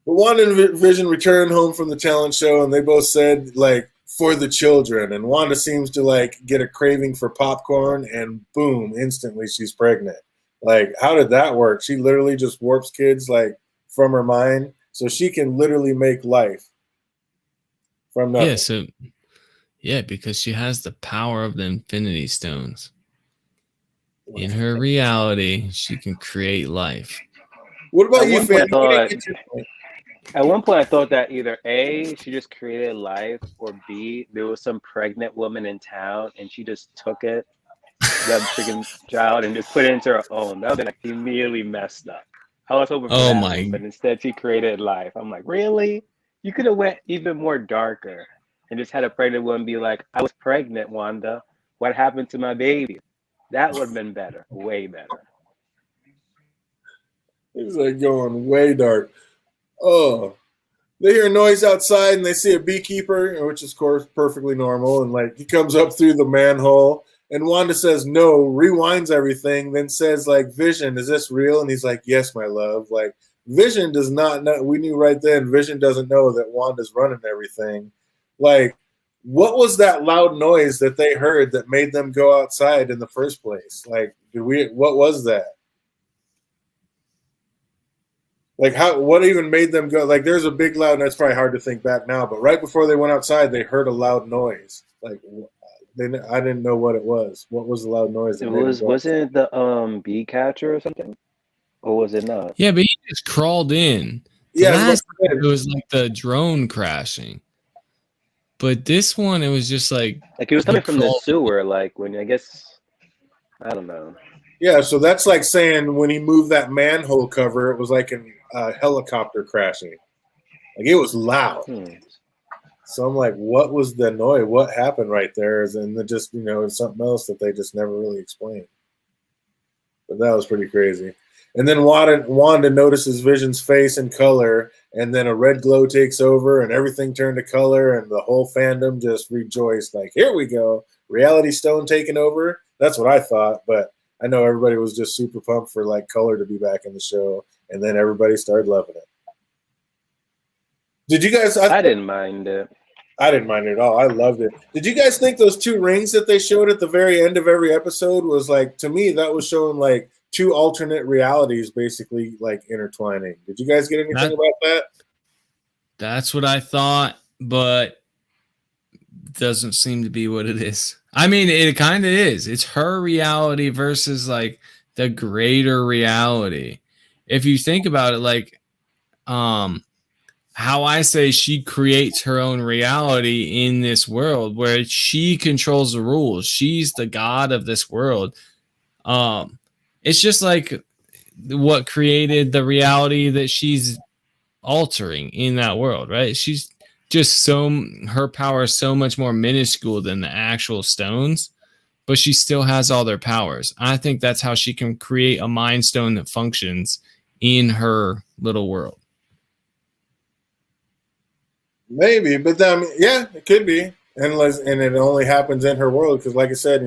But Wanda and Vision returned home from the talent show, and they both said, like, for the children. And Wanda seems to, like, get a craving for popcorn, and boom, instantly she's pregnant. Like, how did that work? She literally just warps kids, like, from her mind, so she can literally make life from nothing. Yeah, because she has the power of the Infinity Stones. In her reality, she can create life. What about you, fam? At one point, I thought that either A, she just created life, or B, there was some pregnant woman in town and she just took it, that freaking child, and just put it into her own. That would have been immediately messed up. I was hoping for that, but instead she created life. I'm like, really? You could have went even more darker and just had a pregnant woman be like, I was pregnant, Wanda. What happened to my baby? That would have been better, way better. It's like going way dark. Oh, they hear a noise outside and they see a beekeeper, which is, of course, perfectly normal. And, like, he comes up through the manhole, and Wanda says no, rewinds everything, then says, like, Vision, is this real? And he's like, yes, my love. Like, Vision does not know. We knew right then Vision doesn't know that Wanda's running everything. Like, what was that loud noise that they heard that made them go outside in the first place? Like, what was that? Like what even made them go? Like there's a big loud, and that's probably hard to think back now. But right before they went outside, they heard a loud noise. Like I didn't know what it was. What was the loud noise that It made them was go outside? wasn't it the bee catcher or something? Or was it not? Yeah, but he just crawled in. The Yeah, I was about last to time say, it was like the drone crashing. But this one, it was just like Like he was he coming from the crawled. sewer, like when I guess I don't know. yeah. So that's like saying when he moved that manhole cover, it was like a helicopter crashing. Like it was loud. Hmm. So I'm like, what was the noise? What happened right there? And then just something else that they just never really explained. But that was pretty crazy. And then Wanda notices Vision's face in color, and then a red glow takes over, and everything turned to color, and the whole fandom just rejoiced. Like, here we go, Reality Stone taking over. That's what I thought, but I know everybody was just super pumped for like color to be back in the show, and then everybody started loving it. Did you guys? I didn't mind it. I didn't mind it at all. I loved it. Did you guys think those two rings that they showed at the very end of every episode was like, to me, that was showing like two alternate realities basically like intertwining? Did you guys get anything about that? That's what I thought, but doesn't seem to be what it is. I mean, it kind of is. It's her reality versus like the greater reality. If you think about it, like, how I say she creates her own reality in this world where she controls the rules. She's the god of this world. It's just like what created the reality that she's altering in that world, right? She's just her power is so much more minuscule than the actual stones, but she still has all their powers. I think that's how she can create a mind stone that functions in her little world. Maybe, but yeah, it could be. And it only happens in her world because, like I said,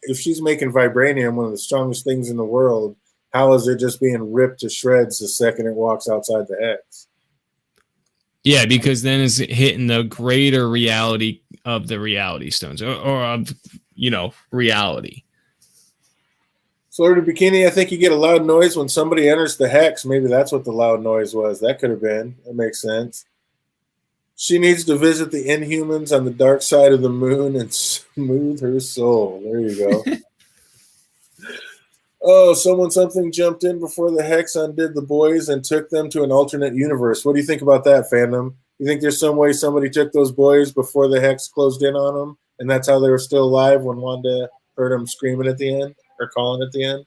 if she's making vibranium, one of the strongest things in the world, how is it just being ripped to shreds the second it walks outside the hex? Yeah, because then it's hitting the greater reality of the reality stones or of, reality. Florida Bikini, I think you get a loud noise when somebody enters the hex. Maybe that's what the loud noise was. That could have been. That makes sense. She needs to visit the Inhumans on the dark side of the moon and smooth her soul. There you go. Oh, something jumped in before the Hex undid the boys and took them to an alternate universe. What do you think about that, fandom? You think there's some way somebody took those boys before the Hex closed in on them, and that's how they were still alive when Wanda heard them screaming at the end or calling at the end?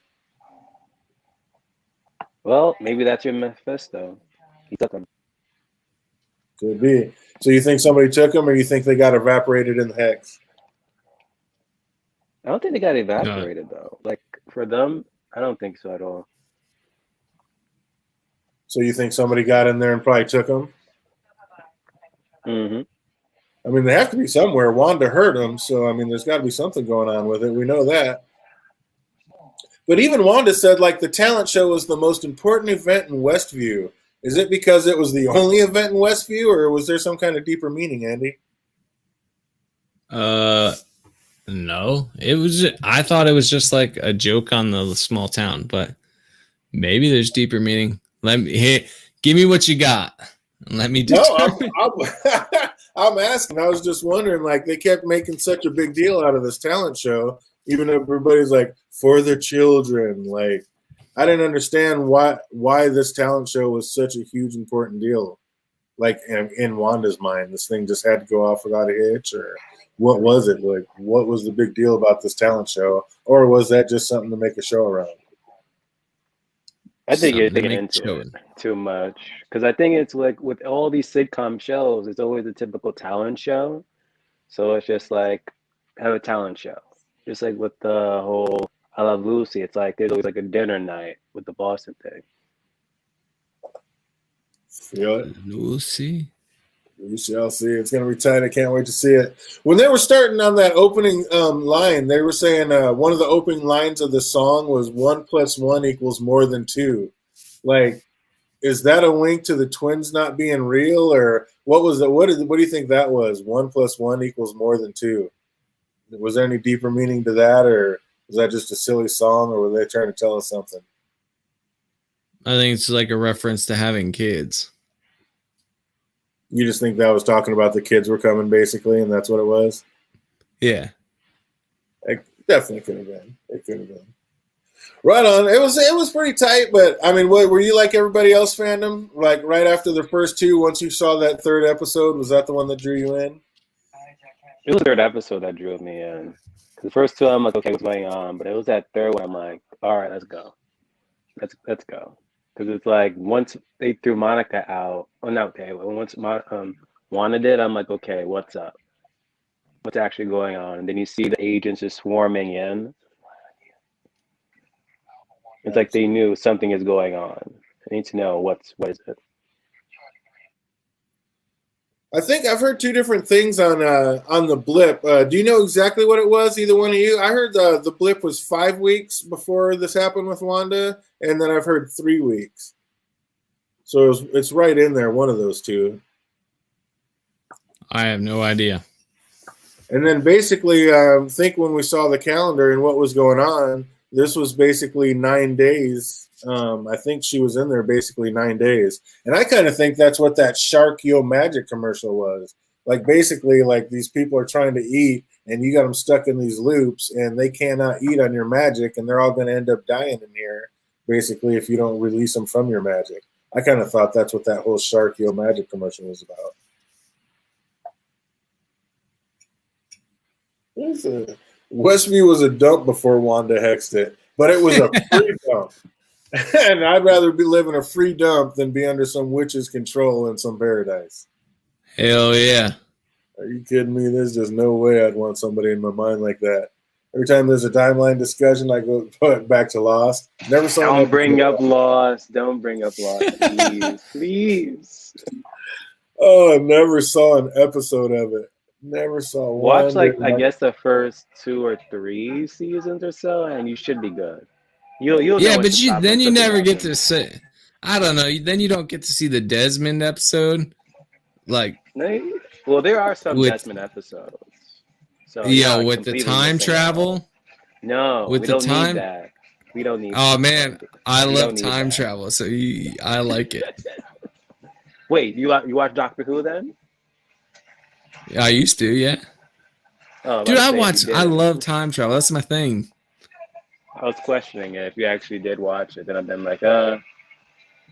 Well, maybe that's your Mephisto. He took them. Could be. So you think somebody took them, or you think they got evaporated in the Hex? I don't think they got evaporated though. Like for them, I don't think so at all. So you think somebody got in there and probably took them? Mm-hmm. I mean, they have to be somewhere. Wanda heard them, so I mean, there's got to be something going on with it. We know that. But even Wanda said, like, the talent show was the most important event in Westview. Is it because it was the only event in Westview, or was there some kind of deeper meaning, Andy? No. I thought it was just like a joke on the small town, but maybe there's deeper meaning. Give me what you got. Let me determine. No, I'm asking. I was just wondering, like, they kept making such a big deal out of this talent show, even though everybody's like, for the children. Like, I didn't understand why this talent show was such a huge, important deal. Like, in Wanda's mind, this thing just had to go off without a hitch, or what was it? Like, what was the big deal about this talent show? Or was that just something to make a show around? I think you're thinking into it too much. Because I think it's like with all these sitcom shows, it's always a typical talent show. So it's just like, have a talent show. Just like with the whole I Love Lucy, it's like there's always like a dinner night with the Boston thing. Feel it? Lucy? We shall see. It's going to be tight. I can't wait to see it. When they were starting on that opening line, they were saying one of the opening lines of the song was 1 + 1 = more than 2. Like, is that a wink to the twins not being real, or what was that? What do you think that was? 1 + 1 = more than 2. Was there any deeper meaning to that, or was that just a silly song, or were they trying to tell us something? I think it's like a reference to having kids. You just think that was talking about the kids were coming, basically, and that's what it was? Yeah. It definitely could have been. It could have been. Right on. It was pretty tight, but I mean, what were you like everybody else fandom? Like right after the first two, once you saw that third episode, was that the one that drew you in? It was the third episode that drew me in. 'Cause the first two, I'm like, okay, what's going on? But it was that third one, I'm like, all right, let's go. Let's go. Because it's like once they threw Monica out, oh no, okay, once Wanda did, I'm like, okay, what's up? What's actually going on? And then you see the agents just swarming in. It's like they knew something is going on. I need to know what is it. I think I've heard two different things on the blip. Do you know exactly what it was? Either one of you? I heard the blip was 5 weeks before this happened with Wanda, and then I've heard 3 weeks. So it's right in there, one of those two. I have no idea. And then basically, I think when we saw the calendar and what was going on, this was basically 9 days. I think she was in there basically 9 days. And I kind of think that's what that Shark Yo Magic commercial was. Like basically, like these people are trying to eat and you got them stuck in these loops and they cannot eat on your magic and they're all going to end up dying in here, basically, if you don't release them from your magic. I kind of thought that's what that whole Shark Yo Magic commercial was about. Westview was a dump before Wanda hexed it, but it was a free dump. And I'd rather be living a free dump than be under some witch's control in some paradise. Hell yeah. Are you kidding me? There's just no way I'd want somebody in my mind like that. Every time there's a timeline discussion, I go back to Lost. Never saw. Don't bring up Lost. Don't bring up Lost, please, please. Oh, I never saw an episode of it. Never saw one. Watch like I guess the first 2 or 3 seasons or so, and you should be good. You'll yeah, know but then you never get to happens. say. I don't know. Then you don't get to see the Desmond episode, like. Well, there are some with, Desmond episodes. So yeah, with the time travel. Out. No, with we the don't time. need that. We don't need. Oh that. man, I love time that. travel, so I like it. Wait, you watch Doctor Who then? I used to, yeah. Oh, dude, I love time travel. That's my thing. I was questioning it if you actually did watch it. Then I've been like,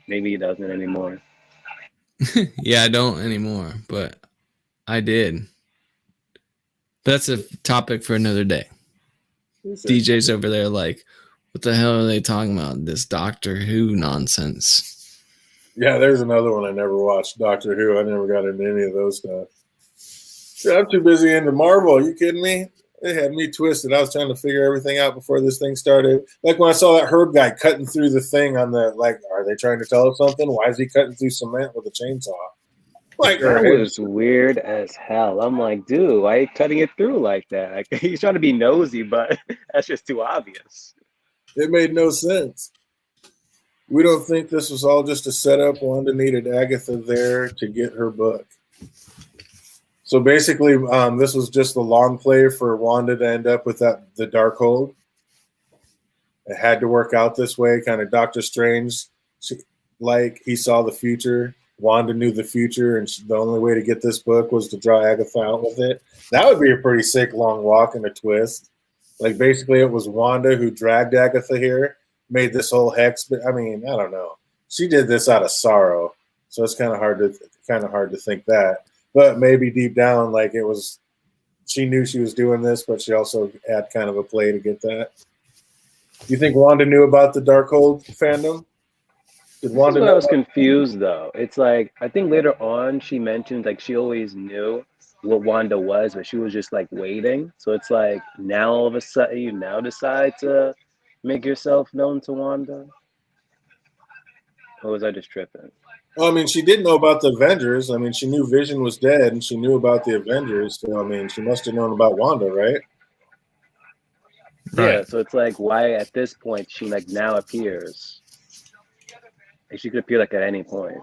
maybe he doesn't anymore. Yeah, I don't anymore, but I did. That's a topic for another day. DJ's over there like, what the hell are they talking about? This Doctor Who nonsense. Yeah, there's another one I never watched, Doctor Who. I never got into any of those stuff. Dude, I'm too busy into Marvel. Are you kidding me? It had me twisted. I was trying to figure everything out before this thing started. Like when I saw that Herb guy cutting through the thing on the, like, are they trying to tell us something? Why is he cutting through cement with a chainsaw? Like, that was weird as hell. I'm like, dude, why are you cutting it through like that? Like, he's trying to be nosy, but that's just too obvious. It made no sense. We don't think this was all just a setup. Wanda needed Agatha there to get her book. So basically, this was just the long play for Wanda to end up with the Darkhold. It had to work out this way, kind of Doctor Strange, like he saw the future. Wanda knew the future, and the only way to get this book was to draw Agatha out with it. That would be a pretty sick long walk and a twist. Like basically, it was Wanda who dragged Agatha here, made this whole hex. But I mean, I don't know. She did this out of sorrow, so it's kind of hard to think that. But maybe deep down, like it was, she knew she was doing this, but she also had kind of a play to get that. You think Wanda knew about the Darkhold fandom? Did Wanda know? I was confused though. It's like I think later on she mentioned like she always knew what Wanda was, but she was just like waiting. So it's like now all of a sudden you now decide to make yourself known to Wanda. Or was I just tripping? Well, I mean, she did know about the Avengers. I mean, she knew Vision was dead, and she knew about the Avengers. So, I mean, she must have known about Wanda, right? Yeah, so it's like, why at this point she like now appears? Like, she could appear like at any point.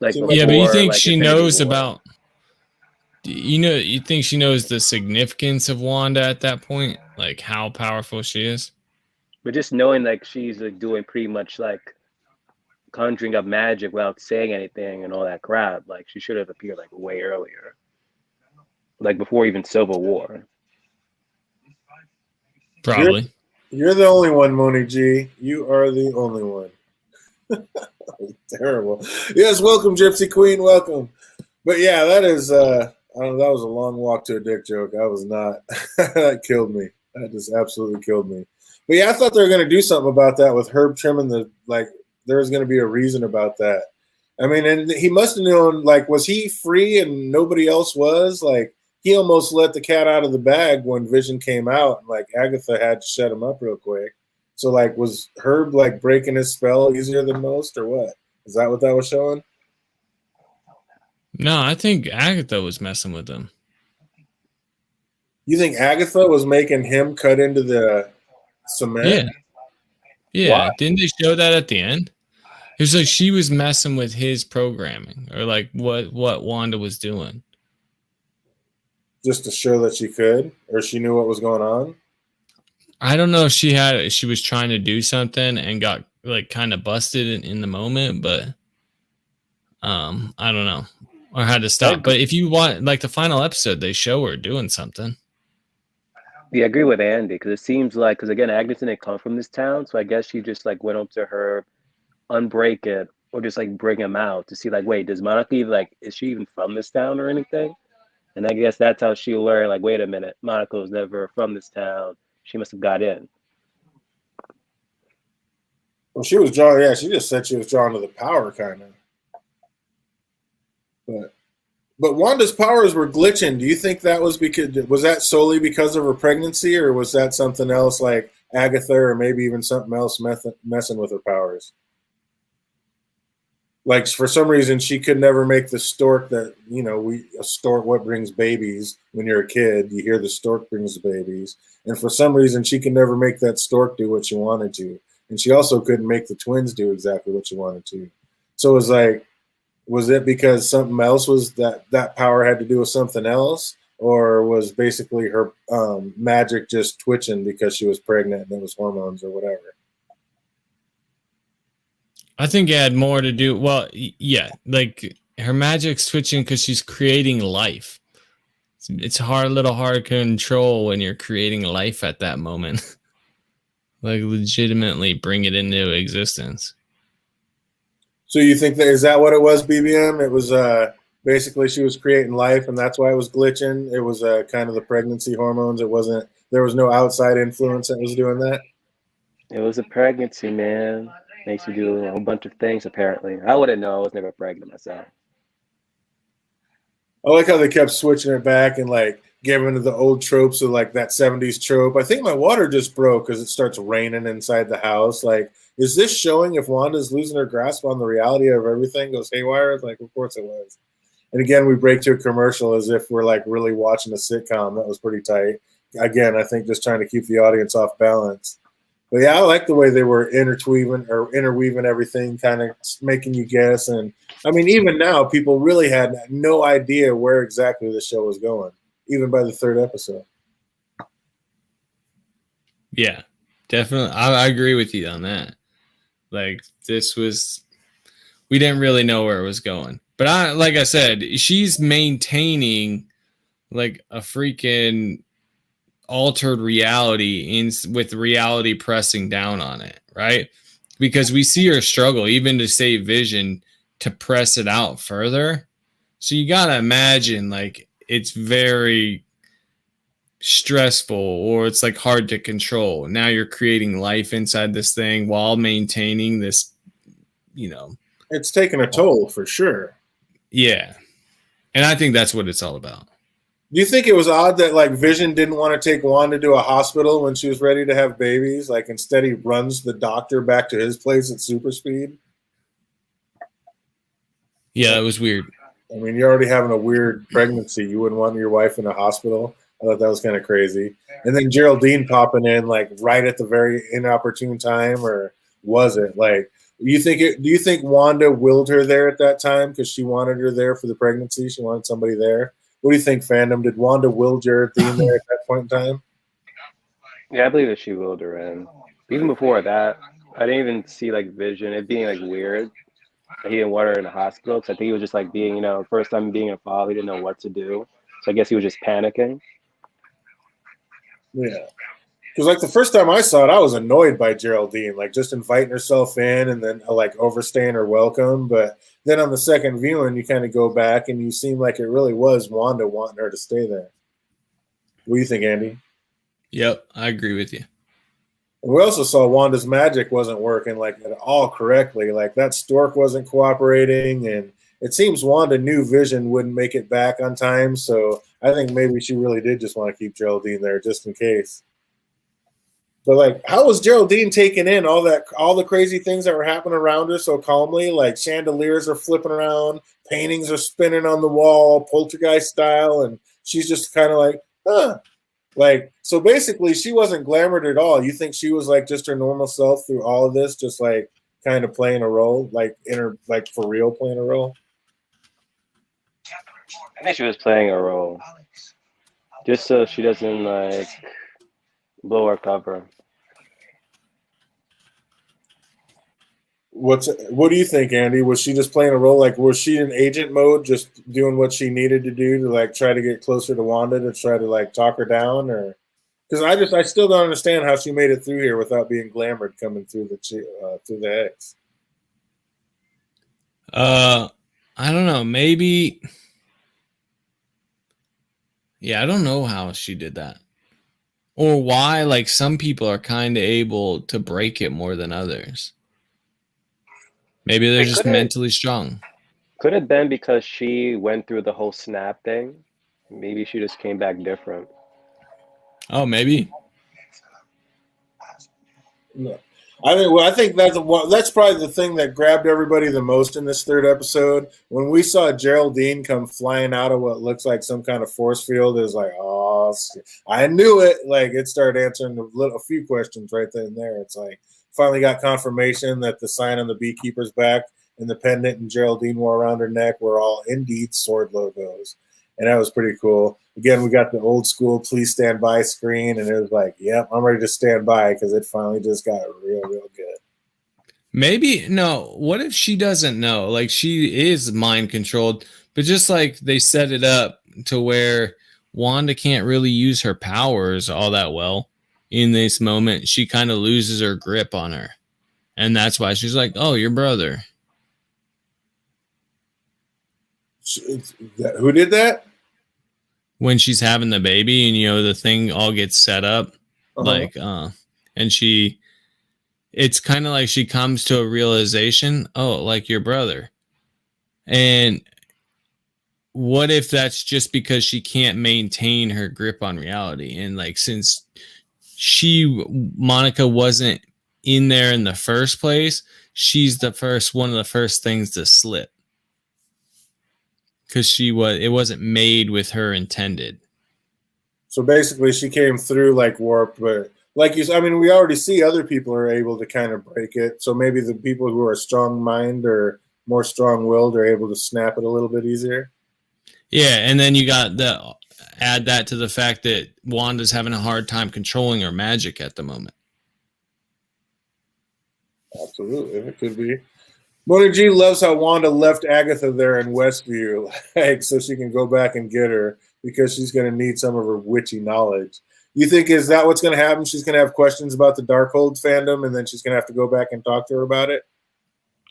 Like yeah, but you think like, she knows about? You think she knows the significance of Wanda at that point, like how powerful she is? But just knowing like she's like doing pretty much like conjuring up magic without saying anything and all that crap, like she should have appeared like way earlier, like before even Civil War. Probably. You're the only one, Moni G. You are the only one. Terrible. Yes, welcome, Gypsy Queen. Welcome. But yeah, that is. I don't know. That was a long walk to a dick joke. I was not. That killed me. That just absolutely killed me. But yeah, I thought they were going to do something about that with Herb trimming the like. There was going to be a reason about that. I mean, and he must have known. Like, was he free and nobody else was? Like, he almost let the cat out of the bag when Vision came out. And, like, Agatha had to shut him up real quick. So, like, was Herb like breaking his spell easier than most, or what? Is that what that was showing? No, I think Agatha was messing with him. You think Agatha was making him cut into the cement? Yeah. Yeah. Why? Didn't they show that at the end? It was like she was messing with his programming, or like what Wanda was doing. Just to show that she could, or she knew what was going on? I don't know if she was trying to do something and got like kind of busted in the moment, but I don't know, or had to stop. But if you want like the final episode, they show her doing something. Yeah, I agree with Andy because it seems like, because again, Agnes didn't come from this town, so I guess she just like went up to her, unbreak it, or just like bring him out to see like, wait, does Monica even, like, is she even from this town or anything? And I guess that's how she learned, like, wait a minute, Monica was never from this town. She must have got in. Well, she was drawn. Yeah, she just said she was drawn to the power, kind of. But Wanda's powers were glitching. Do you think that was that solely because of her pregnancy, or was that something else like Agatha, or maybe even something else messing with her powers? Like, for some reason, she could never make the stork that, a stork, what brings babies when you're a kid? You hear the stork brings the babies. And for some reason, she could never make that stork do what she wanted to. And she also couldn't make the twins do exactly what she wanted to. So it was like, was it because something else was that power had to do with something else? Or was basically her magic just twitching because she was pregnant and it was hormones or whatever? I think it had more to do. Well, yeah, like her magic's switching because she's creating life. It's a little hard to control when you're creating life at that moment. Like, legitimately bring it into existence. So you think is that what it was, BBM? It was basically she was creating life, and that's why it was glitching. It was kind of the pregnancy hormones. It wasn't. There was no outside influence that was doing that. It was a pregnancy, man. Makes you do a whole bunch of things, apparently. I wouldn't know. I was never pregnant myself. I like how they kept switching it back and like giving to the old tropes of like that 70s trope. I think my water just broke because it starts raining inside the house. Like, is this showing if Wanda's losing her grasp on the reality of everything goes haywire? It's like, of course it was. And again, we break to a commercial as if we're like really watching a sitcom. That was pretty tight. Again, I think just trying to keep the audience off balance. But yeah, I like the way they were interweaving everything, kind of making you guess. And I mean, even now, people really had no idea where exactly the show was going, even by the third episode. Yeah, definitely. I agree with you on that. Like, we didn't really know where it was going. But like I said, she's maintaining like a freaking altered reality with reality pressing down on it, right? Because we see her struggle even to save Vision to press it out further. So you gotta imagine like it's very stressful, or it's like hard to control. Now you're creating life inside this thing while maintaining this, It's taken a toll for sure. Yeah. And I think that's what it's all about. Do you think it was odd that like Vision didn't want to take Wanda to a hospital when she was ready to have babies? Like, instead he runs the doctor back to his place at super speed. Yeah, that was weird. I mean, you're already having a weird pregnancy. You wouldn't want your wife in a hospital. I thought that was kind of crazy. And then Geraldine popping in like right at the very inopportune time, or was it like? Do you think Wanda willed her there at that time because she wanted her there for the pregnancy? She wanted somebody there. What do you think, fandom? Did Wanda will Geraldine there at that point in time? Yeah, I believe that she willed her in. Even before that, I didn't even see like Vision it being like weird. He didn't want her in the hospital because I think he was just like being, first time being a father, he didn't know what to do. So I guess he was just panicking. Yeah. Because like the first time I saw it, I was annoyed by Geraldine, like just inviting herself in and then like overstaying her welcome. But then on the second viewing, you kind of go back and you seem like it really was Wanda wanting her to stay there. What do you think, Andy? Yep, I agree with you. And we also saw Wanda's magic wasn't working like at all correctly. Like that stork wasn't cooperating, and it seems Wanda knew Vision wouldn't make it back on time. So I think maybe she really did just want to keep Geraldine there just in case. But like, how was Geraldine taking in all the crazy things that were happening around her so calmly? Like chandeliers are flipping around, paintings are spinning on the wall, poltergeist style, and she's just kind of like, huh. Like, so basically, she wasn't glamored at all. You think she was like just her normal self through all of this, just like kind of playing a role, like in her, like for real playing a role? I think she was playing a role just so she doesn't like blow her cover. What do you think, Andy? Was she just playing a role? Like, was she in agent mode, just doing what she needed to do to like try to get closer to Wanda to try to like talk her down, or because I still don't understand how she made it through here without being glamored coming through the X. I don't know. Maybe. Yeah, I don't know how she did that. Or why, like, some people are kind of able to break it more than others. Maybe they're just mentally strong. Could have been because she went through the whole snap thing. Maybe she just came back different. Oh, maybe. No. I think that's probably the thing that grabbed everybody the most in this third episode. When we saw Geraldine come flying out of what looks like some kind of force field, it was like, oh, I knew it. Like it started answering a few questions right then and there. It's like finally got confirmation that the sign on the beekeeper's back and the pendant and Geraldine wore around her neck were all indeed sword logos, and that was pretty cool. Again, we got the old school "Please stand by" screen, and it was like, "Yep, I'm ready to stand by" because it finally just got real good. Maybe no. What if she doesn't know? Like she is mind controlled, but just like they set it up to where Wanda can't really use her powers all that well in this moment. She kind of loses her grip on her, and that's why she's like, "Oh, your brother." Who did that? When she's having the baby and the thing all gets set up and it's kind of like she comes to a realization, oh, like your brother. And what if that's just because she can't maintain her grip on reality? And like since Monica wasn't in there in the first place, she's one of the first things to slip. Because it wasn't made with her intended. So basically, she came through like warped, but like we already see other people are able to kind of break it. So maybe the people who are strong mind or more strong willed are able to snap it a little bit easier. Yeah, and then you got add that to the fact that Wanda's having a hard time controlling her magic at the moment. Absolutely, it could be. Mona G loves how Wanda left Agatha there in Westview, like, so she can go back and get her because she's going to need some of her witchy knowledge. You think is that what's going to happen? She's going to have questions about the Darkhold fandom, and then she's going to have to go back and talk to her about it?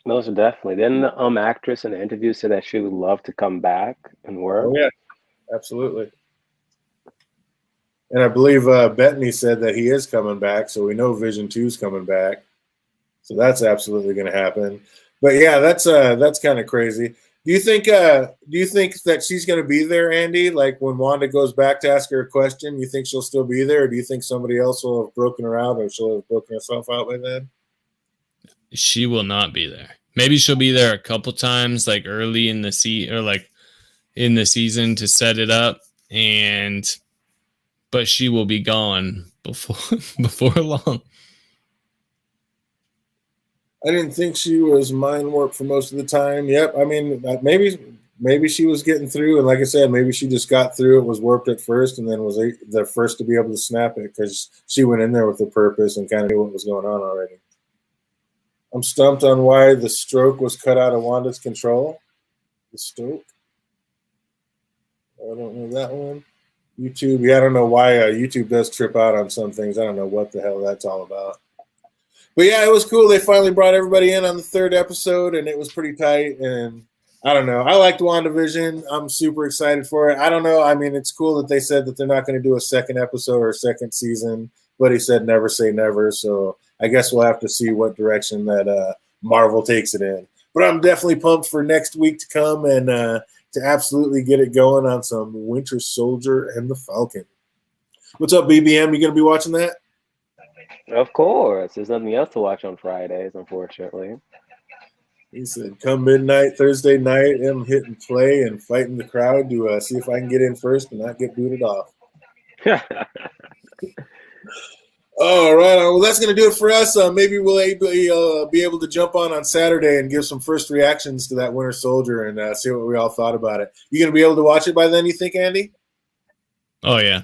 Most definitely. Then the actress in the interview said that she would love to come back and work. Oh, yeah, absolutely. And I believe Bettany said that he is coming back, so we know Vision 2 is coming back. So that's absolutely going to happen. But yeah, that's kind of crazy. Do you think that she's going to be there, Andy? Like when Wanda goes back to ask her a question, you think she'll still be there, or do you think somebody else will have broken her out, or she'll have broken herself out by then? She will not be there. Maybe she'll be there a couple times, like early in the season to set it up, but she will be gone before long. I didn't think she was mind warped for most of the time. Yep. I mean, maybe maybe she was getting through, and like I said, maybe she just got through it, was warped at first, and then was the first to be able to snap it because she went in there with a purpose and kind of knew what was going on already. I'm stumped on why the stroke was cut out of Wanda's control. The stroke? I don't know that one. YouTube, yeah, I don't know why YouTube does trip out on some things. I don't know what the hell that's all about. But yeah, it was cool. They finally brought everybody in on the third episode, and it was pretty tight. And I don't know. I liked WandaVision. I'm super excited for it. I don't know. I mean, it's cool that they said that they're not going to do a second episode or a second season, but he said never say never. So I guess we'll have to see what direction that Marvel takes it in. But I'm definitely pumped for next week to come and to absolutely get it going on some Winter Soldier and the Falcon. What's up, BBM? You going to be watching that? Of course. There's nothing else to watch on Fridays, unfortunately. He said, come midnight, Thursday night, I'm hitting play and fighting the crowd to see if I can get in first and not get booted off. All right. Well, that's going to do it for us. Maybe we'll be able to jump on Saturday and give some first reactions to that Winter Soldier and see what we all thought about it. You going to be able to watch it by then, you think, Andy? Oh, yeah.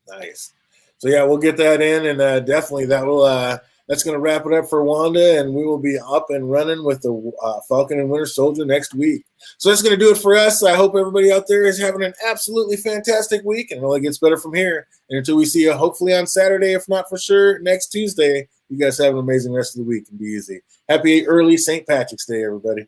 Nice. So, yeah, we'll get that in, and definitely that's going to wrap it up for Wanda, and we will be up and running with the Falcon and Winter Soldier next week. So that's going to do it for us. I hope everybody out there is having an absolutely fantastic week, and it only gets better from here. And until we see you hopefully on Saturday, if not for sure, next Tuesday, you guys have an amazing rest of the week and be easy. Happy early St. Patrick's Day, everybody.